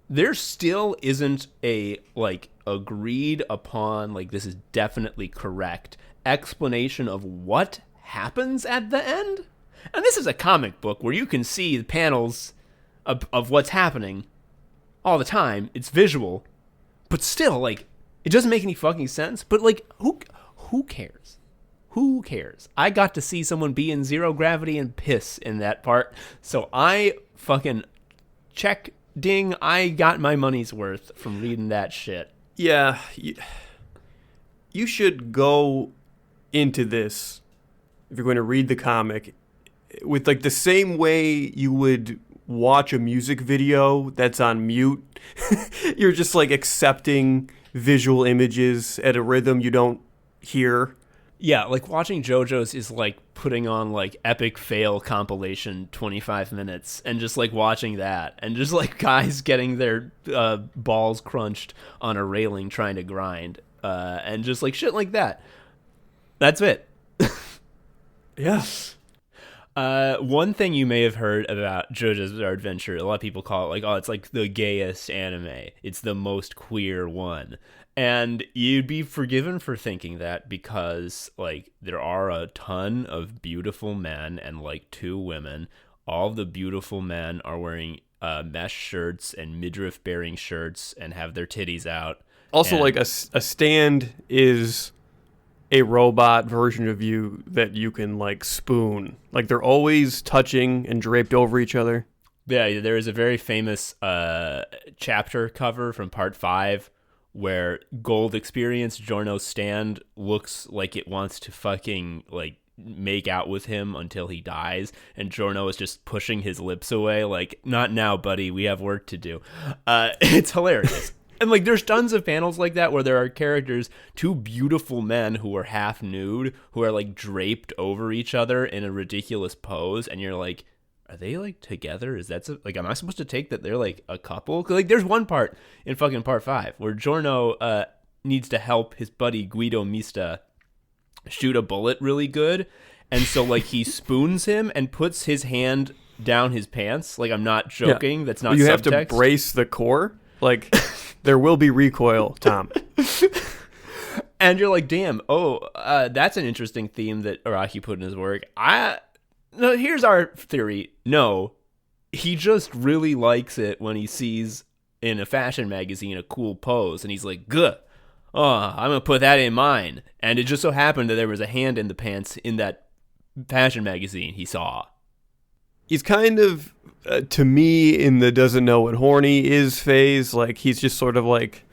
There still isn't a like agreed upon, like, this is definitely correct explanation of what happens at the end. And this is a comic book where you can see the panels of what's happening all the time. It's visual, but still, like, it doesn't make any fucking sense. But like, who cares? Who cares? I got to see someone be in zero gravity and piss in that part, so I fucking ding. I got my money's worth from reading that shit. Yeah, you should go into this, if you're going to read the comic, with like the same way you would watch a music video that's on mute. You're just like accepting visual images at a rhythm you don't hear. Yeah, like watching JoJo's is like putting on like epic fail compilation 25 minutes and just like watching that and just like guys getting their balls crunched on a railing trying to grind and just like shit like that. That's it. Yeah. One thing you may have heard about JoJo's Bizarre Adventure, a lot of people call it like, oh, it's like the gayest anime. It's the most queer one. And you'd be forgiven for thinking that because, like, there are a ton of beautiful men and, like, 2 women. All of the beautiful men are wearing mesh shirts and midriff bearing shirts and have their titties out. Also, And- like a stand is a robot version of you that you can like spoon. Like they're always touching and draped over each other. Yeah, there is a very famous chapter cover from part 5 where Gold Experience Jorno's stand looks like it wants to fucking like make out with him until he dies, and Jorno is just pushing his lips away like, not now, buddy, we have work to do. It's hilarious. And like there's tons of panels like that where there are characters, two beautiful men who are half nude, who are like draped over each other in a ridiculous pose, and you're like, are they like together? Is that like, am I supposed to take that they're like a couple? 'Cause, like there's one part in fucking part 5 where Jorno needs to help his buddy Guido Mista shoot a bullet really good, and so like he spoons him and puts his hand down his pants. Like, I'm not joking. Yeah. That's not. You subtext. have to brace the core. Like there will be recoil, Tom. And you're like, damn. Oh, that's an interesting theme that Araki put in his work. No, here's our theory. No, he just really likes it when he sees in a fashion magazine a cool pose, and he's like, "Good, oh, I'm gonna put that in mine." And it just so happened that there was a hand in the pants in that fashion magazine he saw. He's kind of, to me, in the doesn't know what horny is phase. Like he's just sort of like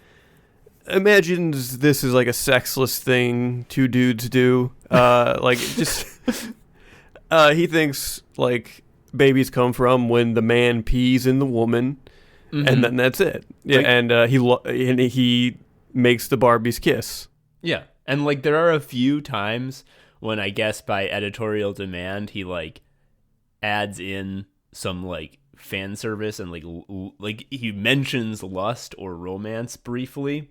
imagines this is like a sexless thing two dudes do. Like just. He thinks like babies come from when the man pees in the woman, and then that's it. Yeah, like, and he makes the Barbies kiss. Yeah, and like there are a few times when I guess by editorial demand he like adds in some like fan service and like he mentions lust or romance briefly,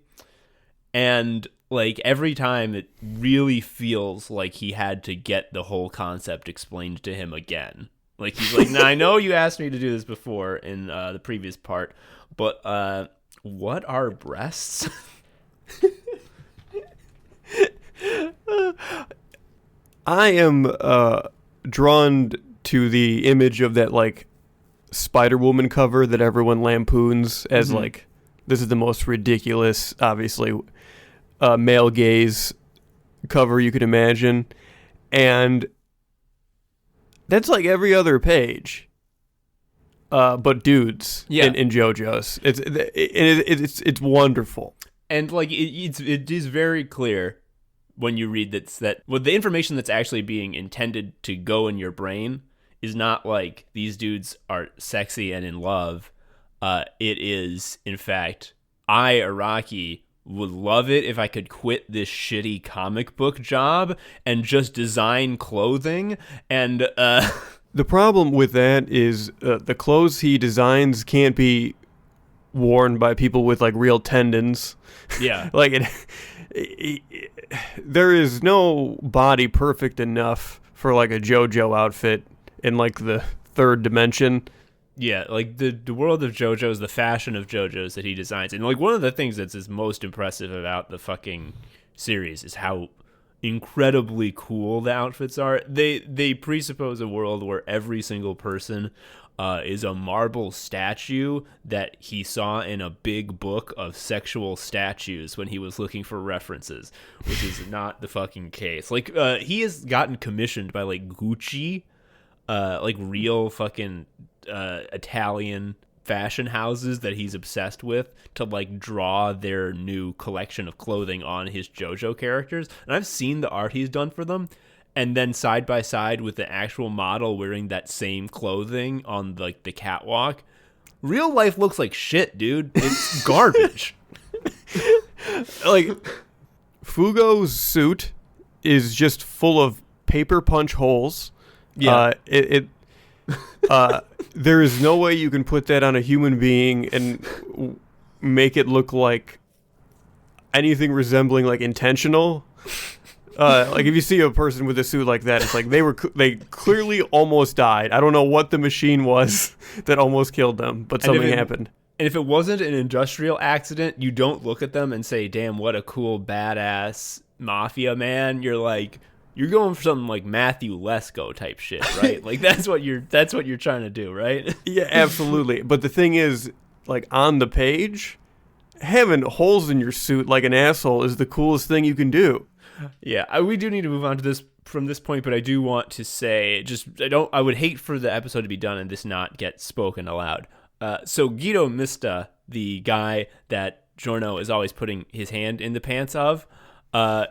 and like every time it really feels like he had to get the whole concept explained to him again. Like he's like, "Now I know you asked me to do this before in the previous part, but what are breasts?" I am drawn to the image of that like Spider-Woman cover that everyone lampoons as like, this is the most ridiculous, obviously, male gaze cover you could imagine, and that's like every other page, but dudes in JoJo's. It's wonderful, and like it is very clear when you read that the information that's actually being intended to go in your brain is not like these dudes are sexy and in love. It is, in fact, I, Araki, would love it if I could quit this shitty comic book job and just design clothing. And the problem with that is the clothes he designs can't be worn by people with like real tendons. Yeah. Like there is no body perfect enough for like a JoJo outfit in like the third dimension. Yeah, like the world of JoJo's, the fashion of JoJo's that he designs. And like one of the things that's is most impressive about the fucking series is how incredibly cool the outfits are. They presuppose a world where every single person is a marble statue that he saw in a big book of sexual statues when he was looking for references, which is not the fucking case. Like he has gotten commissioned by like Gucci, like real fucking Italian fashion houses that he's obsessed with, to like draw their new collection of clothing on his JoJo characters. And I've seen the art he's done for them, and then side by side with the actual model wearing that same clothing on like the catwalk, real life looks like shit, dude. It's garbage. Like Fugo's suit is just full of paper punch holes. Yeah. There is no way you can put that on a human being and make it look like anything resembling like intentional. Like if you see a person with a suit like that, it's like they clearly almost died. I don't know what the machine was that almost killed them, but something happened. And if it wasn't an industrial accident, you don't look at them and say, "Damn, what a cool badass mafia man." You're like, you're going for something like Matthew Lesko type shit, right? Like that's what you're trying to do, right? Yeah, absolutely. But the thing is, like on the page, having holes in your suit like an asshole is the coolest thing you can do. Yeah, we do need to move on to this from this point, but I do want to say, I would hate for the episode to be done and this not get spoken aloud. So Guido Mista, the guy that Giorno is always putting his hand in the pants of,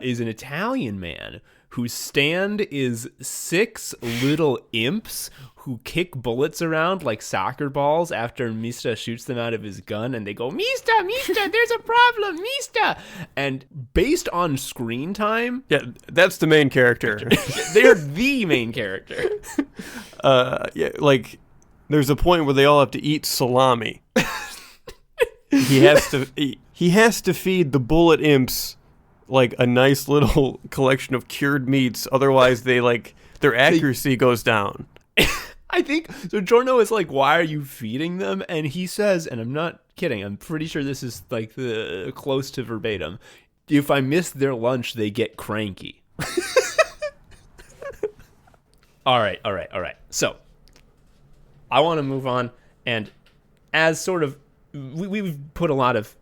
is an Italian man whose stand is 6 little imps who kick bullets around like soccer balls after Mista shoots them out of his gun, and they go, Mista, there's a problem, Mista. And based on screen time... Yeah, that's the main character. They're the main character. Yeah, like, there's a point where they all have to eat salami. He has to feed the bullet imps like a nice little collection of cured meats, otherwise their accuracy goes down. I think so. Giorno is like, why are you feeding them? And he says, and I'm not kidding, I'm pretty sure this is like the close to verbatim, if I miss their lunch, they get cranky. All right. So I want to move on, and as sort of we've put a lot of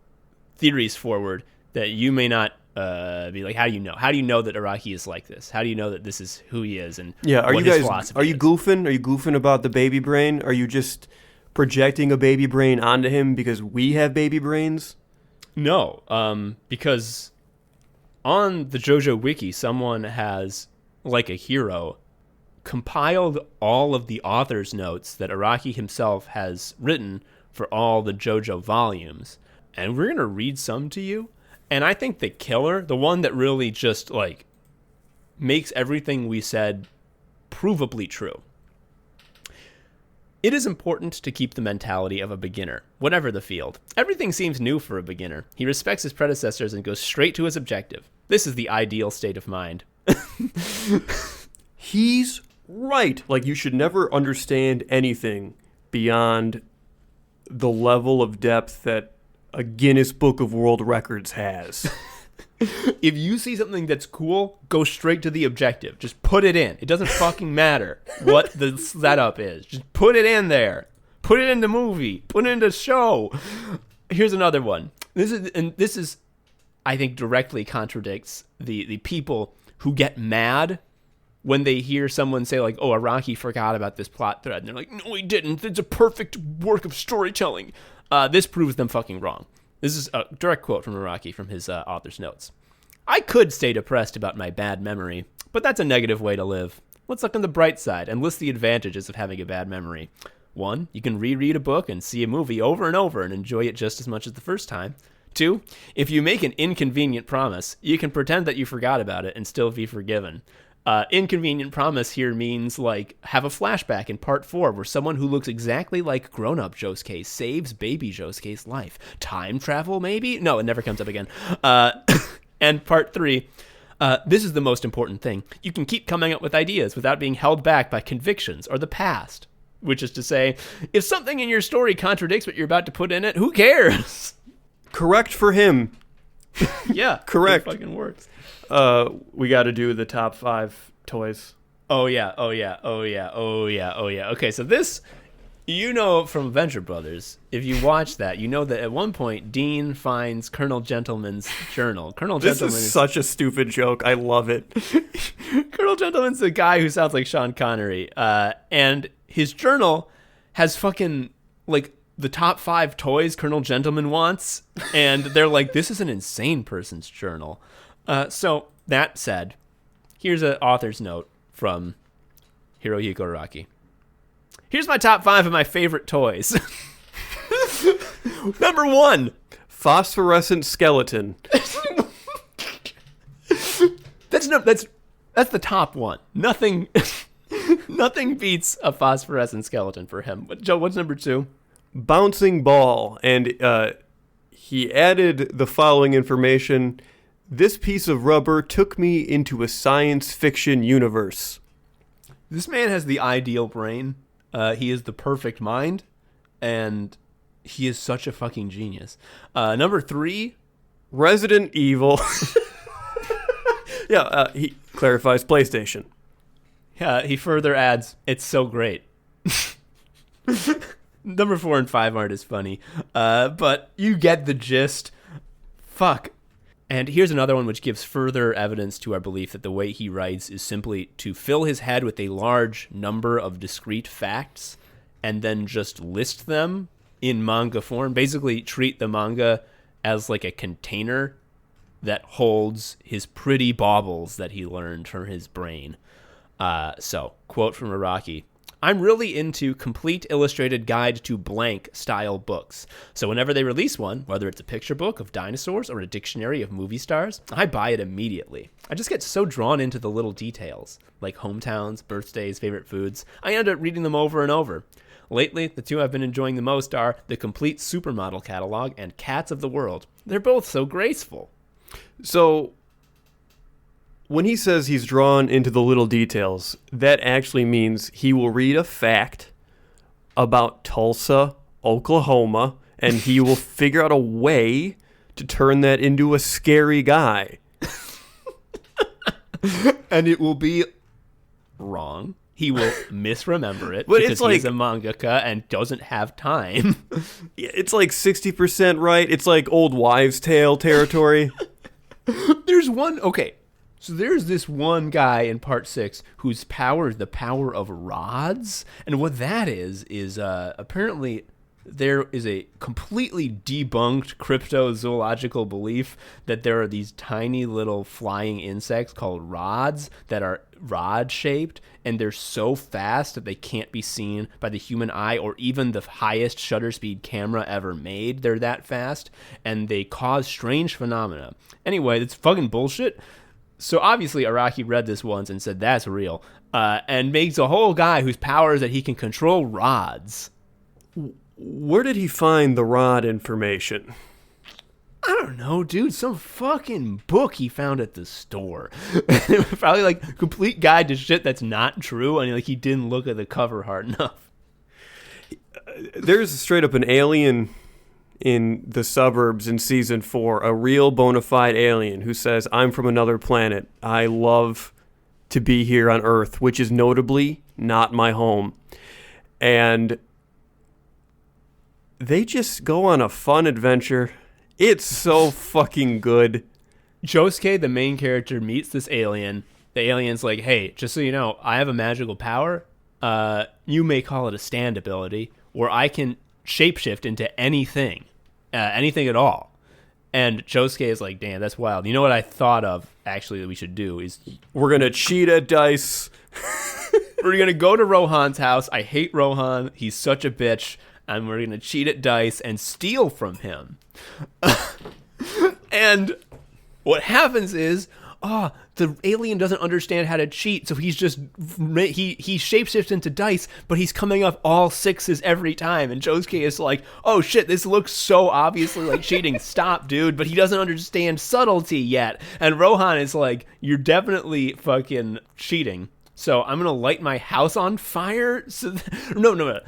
theories forward that you may not be like, how do you know? How do you know that Araki is like this? How do you know that this is who he is? And yeah, what his philosophy are you is? goofing? Are you goofing about the baby brain? Are you just projecting a baby brain onto him because we have baby brains? No, because on the Jojo wiki, someone has, like a hero, compiled all of the author's notes that Araki himself has written for all the Jojo volumes, and we're gonna read some to you. And I think the killer, the one that really just like makes everything we said provably true. It is important to keep the mentality of a beginner, whatever the field. Everything seems new for a beginner. He respects his predecessors and goes straight to his objective. This is the ideal state of mind. He's right. Like, you should never understand anything beyond the level of depth that a Guinness Book of World Records has. If you see something that's cool, go straight to the objective. Just put it in. It doesn't fucking matter what the setup is. Just put it in there. Put it in the movie. Put it in the show. Here's another one. This is, I think, directly contradicts the people who get mad when they hear someone say, like, oh, Araki forgot about this plot thread. And they're like, no, he didn't. It's a perfect work of storytelling. This proves them fucking wrong. This is a direct quote from Araki from his author's notes. I could stay depressed about my bad memory, but that's a negative way to live. Let's look on the bright side and list the advantages of having a bad memory. 1, you can reread a book and see a movie over and over and enjoy it just as much as the first time. 2, if you make an inconvenient promise, you can pretend that you forgot about it and still be forgiven. Inconvenient promise here means, like, have a flashback in part 4 where someone who looks exactly like grown-up Josuke saves baby Josuke's life. Time travel, maybe? No, it never comes up again. And part 3, this is the most important thing. You can keep coming up with ideas without being held back by convictions or the past. Which is to say, if something in your story contradicts what you're about to put in it, who cares? Correct for him. Yeah. Correct. It fucking works. We got to do the top 5 toys. Oh yeah. Okay, so this, you know, from Venture Brothers, if you watch that, you know that at one point Dean finds Colonel Gentleman's journal. This is such a stupid joke. I love it. Colonel Gentleman's the guy who sounds like Sean Connery, and his journal has fucking, like, the top 5 toys Colonel Gentleman wants, and they're like, this is an insane person's journal. So, that said, here's an author's note from Hirohiko Araki. Here's my top 5 of my favorite toys. Number 1. Phosphorescent skeleton. That's the top one. Nothing beats a phosphorescent skeleton for him. Joe, what's number 2? Bouncing ball. And he added the following information. This piece of rubber took me into a science fiction universe. This man has the ideal brain. He is the perfect mind. And he is such a fucking genius. Number 3. Resident Evil. Yeah, he clarifies PlayStation. Yeah, he further adds, it's so great. Number 4 and 5 aren't as funny, but you get the gist. Fuck. And here's another one which gives further evidence to our belief that the way he writes is simply to fill his head with a large number of discrete facts and then just list them in manga form. Basically treat the manga as like a container that holds his pretty baubles that he learned from his brain. So, quote from Araki. I'm really into complete illustrated guide to blank style books. So whenever they release one, whether it's a picture book of dinosaurs or a dictionary of movie stars, I buy it immediately. I just get so drawn into the little details, like hometowns, birthdays, favorite foods. I end up reading them over and over. Lately, the two I've been enjoying the most are the complete supermodel catalog and Cats of the World. They're both so graceful. So when he says he's drawn into the little details, that actually means he will read a fact about Tulsa, Oklahoma, and he will figure out a way to turn that into a scary guy. And it will be wrong. He will misremember it but because it's like, he's a mangaka and doesn't have time. It's like 60% right. It's like old wives' tale territory. There's one... Okay. So there's this one guy in part 6 whose power is the power of rods. And what that is apparently there is a completely debunked cryptozoological belief that there are these tiny little flying insects called rods that are rod-shaped, and they're so fast that they can't be seen by the human eye or even the highest shutter speed camera ever made. They're that fast, and they cause strange phenomena. Anyway, it's fucking bullshit. So obviously Araki read this once and said that's real, and makes a whole guy whose power is that he can control rods. Where did he find the rod information? I don't know, dude. Some fucking book he found at the store. Probably like complete guide to shit that's not true, and like he didn't look at the cover hard enough. There's straight up an alien in the suburbs in season 4, a real bona fide alien who says, I'm from another planet. I love to be here on Earth, which is notably not my home. And they just go on a fun adventure. It's so fucking good. Josuke, the main character, meets this alien. The alien's like, hey, just so you know, I have a magical power. You may call it a stand ability, where I can shapeshift into anything at all. And Josuke is like, damn, that's wild. You know what I thought of, actually, that we should do is... We're going to cheat at dice. We're going to go to Rohan's house. I hate Rohan. He's such a bitch. And we're going to cheat at dice and steal from him. And what happens is... the alien doesn't understand how to cheat, so he's just he shapeshifts into dice, but he's coming up all 6s every time. And Josuke is like, "Oh shit, this looks so obviously like cheating. Stop, dude!" But he doesn't understand subtlety yet. And Rohan is like, "You're definitely fucking cheating. So I'm gonna light my house on fire." So no.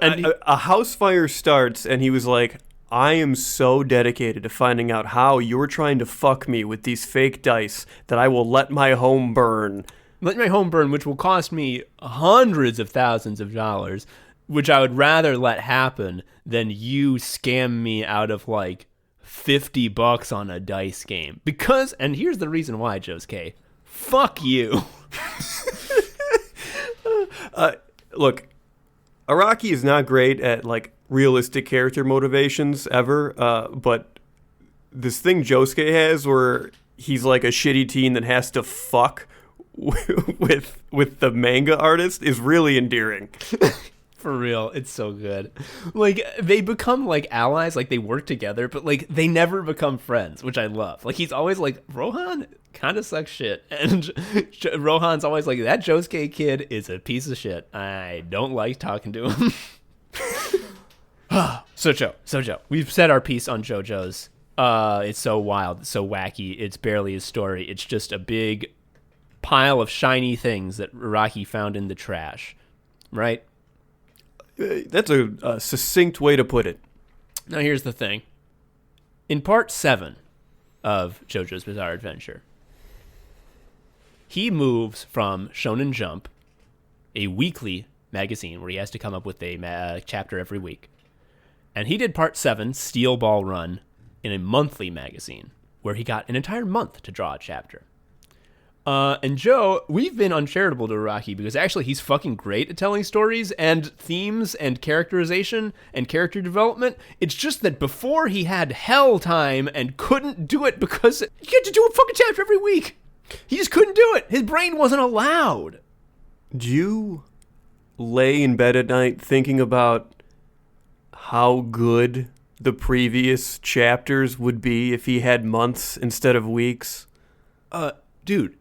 And a house fire starts, and he was like, I am so dedicated to finding out how you're trying to fuck me with these fake dice that I will let my home burn. Let my home burn, which will cost me hundreds of thousands of dollars, which I would rather let happen than you scam me out of like $50 on a dice game. Because, and here's the reason why, Josuke, fuck you. Look, Araki is not great at like realistic character motivations ever, but this thing Josuke has where he's like a shitty teen that has to fuck with the manga artist is really endearing. For real, it's so good. Like, they become, like, allies, like, they work together, but, like, they never become friends, which I love. Like, he's always like, Rohan kind of sucks shit. And Rohan's always like, that Josuke kid is a piece of shit. I don't like talking to him. Sojo. We've said our piece on JoJo's. It's so wild, it's so wacky. It's barely a story. It's just a big pile of shiny things that Araki found in the trash. Right? That's a succinct way to put it. Now here's the thing. In part 7 of JoJo's Bizarre Adventure, he moves from Shonen Jump, a weekly magazine where he has to come up with a chapter every week. And he did part 7, Steel Ball Run, in a monthly magazine where he got an entire month to draw a chapter. And Joe, we've been uncharitable to Rocky because actually he's fucking great at telling stories and themes and characterization and character development. It's just that before he had hell time and couldn't do it because you had to do a fucking chapter every week. He just couldn't do it. His brain wasn't allowed. Do you lay in bed at night thinking about how good the previous chapters would be if he had months instead of weeks? Dude,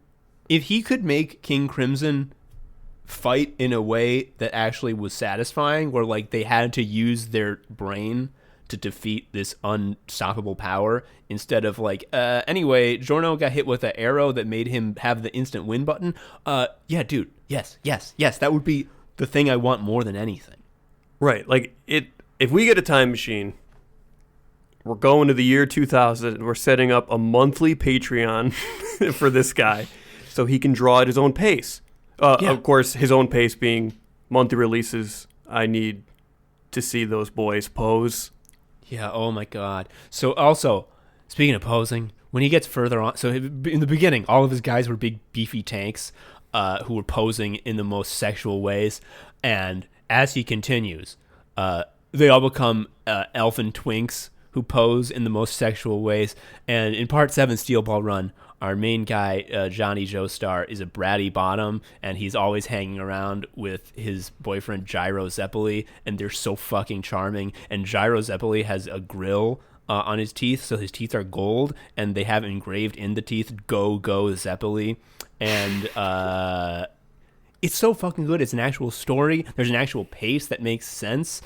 if he could make King Crimson fight in a way that actually was satisfying, where like they had to use their brain to defeat this unstoppable power instead of like, anyway, Giorno got hit with an arrow that made him have the instant win button. Yeah, dude, yes, that would be the thing I want more than anything. Right, like if we get a time machine, we're going to the year 2000, we're setting up a monthly Patreon for this guy so he can draw at his own pace. Of course, his own pace being monthly releases. I need to see those boys pose. Yeah, oh my God. So also, speaking of posing, when he gets further on, so in the beginning, all of his guys were big, beefy tanks who were posing in the most sexual ways. And as he continues, they all become elfin twinks who pose in the most sexual ways. And in part 7, Steel Ball Run, our main guy, Johnny Joestar, is a bratty bottom, and he's always hanging around with his boyfriend, Gyro Zeppeli, and they're so fucking charming. And Gyro Zeppeli has a grill on his teeth, so his teeth are gold, and they have engraved in the teeth, Go Zeppeli. And it's so fucking good. It's an actual story. There's an actual pace that makes sense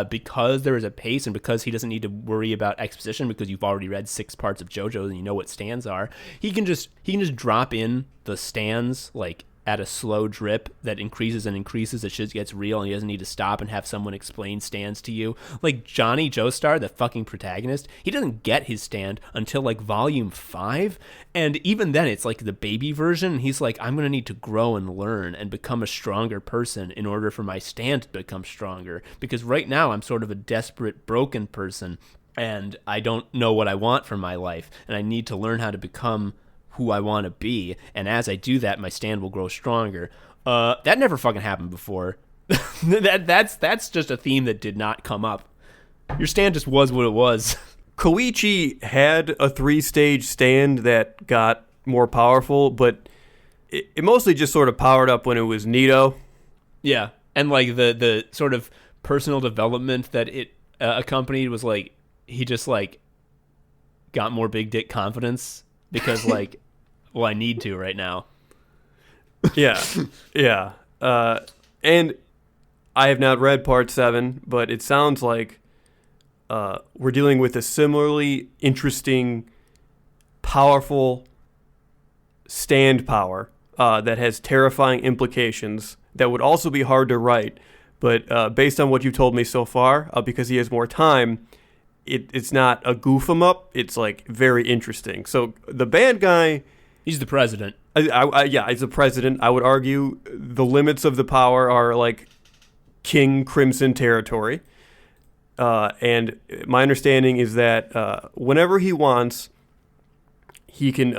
because there is a pace and because he doesn't need to worry about exposition because you've already read 6 parts of Jojo and you know what stands are. He can just drop in the stands like at a slow drip that increases and increases. The shit gets real and he doesn't need to stop and have someone explain stands to you. Like Johnny Joestar, the fucking protagonist, he doesn't get his stand until like volume 5. And even then it's like the baby version. He's like, I'm going to need to grow and learn and become a stronger person in order for my stand to become stronger. Because right now I'm sort of a desperate, broken person and I don't know what I want for my life. And I need to learn how to become who I want to be, and as I do that, my stand will grow stronger. That never fucking happened before. That's just a theme that did not come up. Your stand just was what it was. Koichi had a 3-stage stand that got more powerful, but it mostly just sort of powered up when it was Nito. Yeah, and like the sort of personal development that it accompanied was like he just like got more big dick confidence. Because, like, well, I need to right now. Yeah. And I have not read part 7, but it sounds like we're dealing with a similarly interesting, powerful stand power that has terrifying implications that would also be hard to write. But based on what you've told me so far, because he has more time, it's not a goof 'em up. It's like very interesting. So the bad guy, he's the president. Yeah, he's the president. I would argue the limits of the power are like King Crimson territory. And my understanding is that whenever he wants, he can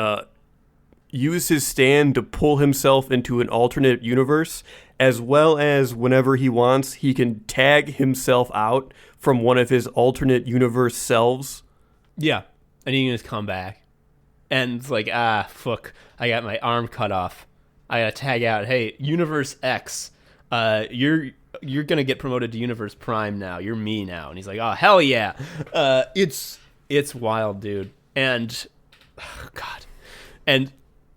use his stand to pull himself into an alternate universe, as well as whenever he wants, he can tag himself out from one of his alternate universe selves. Yeah, and he can just come back. And it's like, fuck, I got my arm cut off. I gotta tag out, hey, Universe X, you're gonna get promoted to Universe Prime now. You're me now. And he's like, oh, hell yeah. It's wild, dude. And, oh, God. And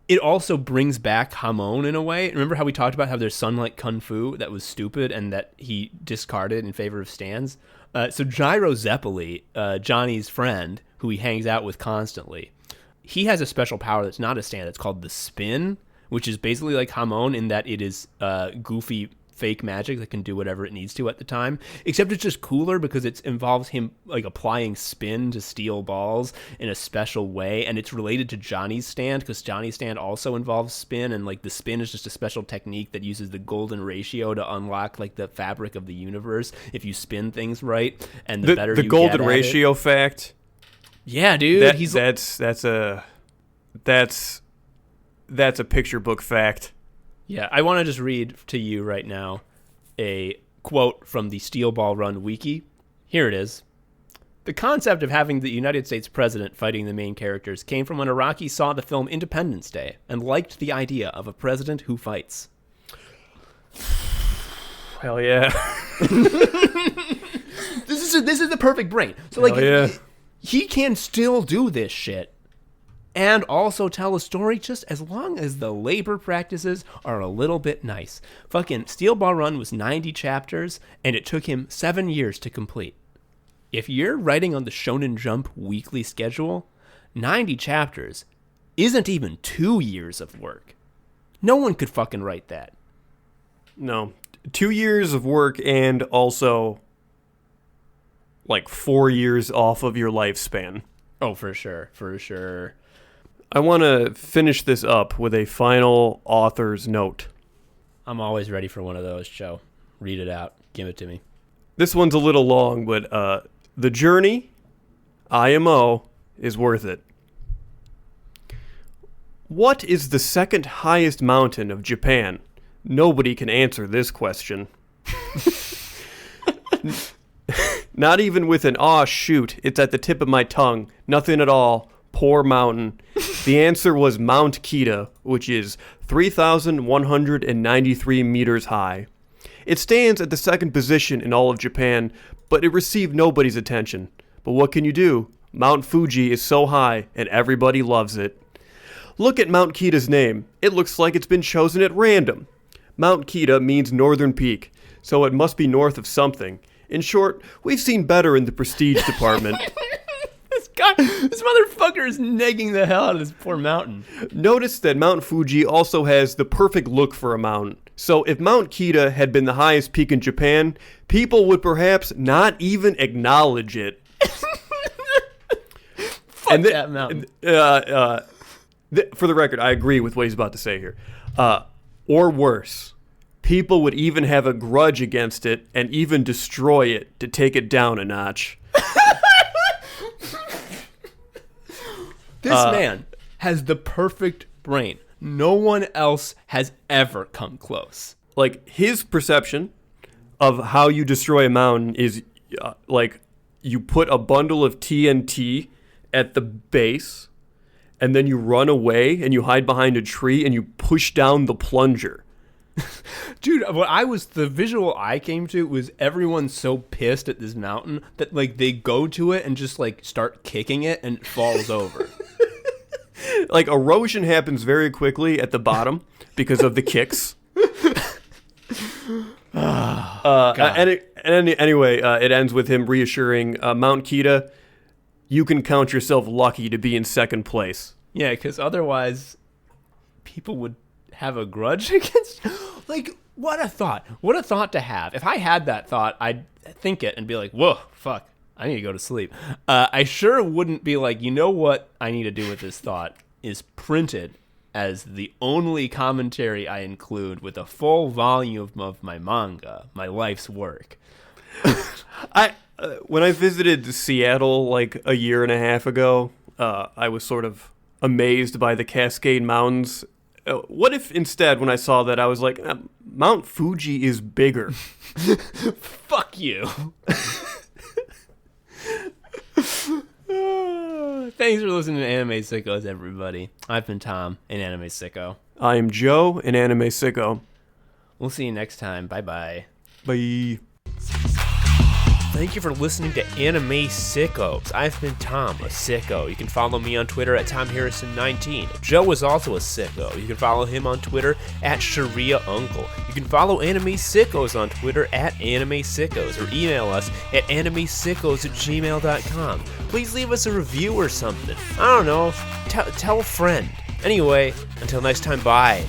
it also brings back Hamon in a way. Remember how we talked about how there's Sunlight Kung Fu that was stupid and that he discarded in favor of stands? So Gyro Zeppeli, Johnny's friend, who he hangs out with constantly, he has a special power that's not a stand. It's called the Spin, which is basically like Hamon in that it is goofy fake magic that can do whatever it needs to at the time, except it's just cooler because it involves him like applying spin to steel balls in a special way, and it's related to Johnny's stand because Johnny's stand also involves spin, and like the spin is just a special technique that uses the golden ratio to unlock like the fabric of the universe if you spin things right, and the better you golden get at ratio fact. Yeah, dude, that's a picture book fact. Yeah, I want to just read to you right now a quote from the Steel Ball Run wiki. Here it is. The concept of having the United States president fighting the main characters came from when Iraqi saw the film Independence Day and liked the idea of a president who fights. Hell yeah. This is the perfect brain. So like, he can still do this shit and also tell a story just as long as the labor practices are a little bit nice. Fucking Steel Ball Run was 90 chapters, and it took him 7 years to complete. If you're writing on the Shonen Jump weekly schedule, 90 chapters isn't even 2 years of work. No one could fucking write that. No. 2 years of work and also like 4 years off of your lifespan. Oh, for sure. For sure. I want to finish this up with a final author's note. I'm always ready for one of those, Joe. Read it out. Give it to me. This one's a little long, but the journey, IMO, is worth it. What is the second highest mountain of Japan? Nobody can answer this question. Not even with an aw shoot, it's at the tip of my tongue. Nothing at all. Poor mountain. The answer was Mount Kita, which is 3,193 meters high. It stands at the second position in all of Japan, but it received nobody's attention. But what can you do? Mount Fuji is so high, and everybody loves it. Look at Mount Kita's name. It looks like it's been chosen at random. Mount Kita means northern peak, so it must be north of something. In short, we've seen better in the prestige department. This motherfucker is negging the hell out of this poor mountain. Notice that Mount Fuji also has the perfect look for a mountain. So if Mount Kita had been the highest peak in Japan, people would perhaps not even acknowledge it. Fuck that mountain. For the record, I agree with what he's about to say here. Or worse, people would even have a grudge against it and even destroy it to take it down a notch. This man has the perfect brain. No one else has ever come close. Like, his perception of how you destroy a mountain is like you put a bundle of TNT at the base, and then you run away and you hide behind a tree and you push down the plunger. Dude, the visual I came to was everyone so pissed at this mountain that like they go to it and just like start kicking it and it falls over. Like, erosion happens very quickly at the bottom because of the kicks. Anyway, it ends with him reassuring Mount Kita, you can count yourself lucky to be in second place. Yeah, because otherwise people would have a grudge against... Like, what a thought. What a thought to have. If I had that thought, I'd think it and be like, whoa, fuck. I need to go to sleep. I sure wouldn't be like, you know what I need to do with this thought is print it as the only commentary I include with a full volume of my manga, my life's work. When I visited Seattle like a year and a half ago, I was sort of amazed by the Cascade Mountains. What if instead, when I saw that, I was like, Mount Fuji is bigger? Fuck you. Thanks for listening to Anime Sickos, everybody. I've been Tom, an Anime Sicko. I am Joe, an Anime Sicko. We'll see you next time. Bye-bye. Bye. Thank you for listening to Anime Sickos. I've been Tom, a sicko. You can follow me on Twitter at TomHarrison19. Joe is also a sicko. You can follow him on Twitter at ShariaUncle. You can follow Anime Sickos on Twitter at Anime Sickos or email us at animesickos@gmail.com. Please leave us a review or something. I don't know. Tell a friend. Anyway, until next time, bye.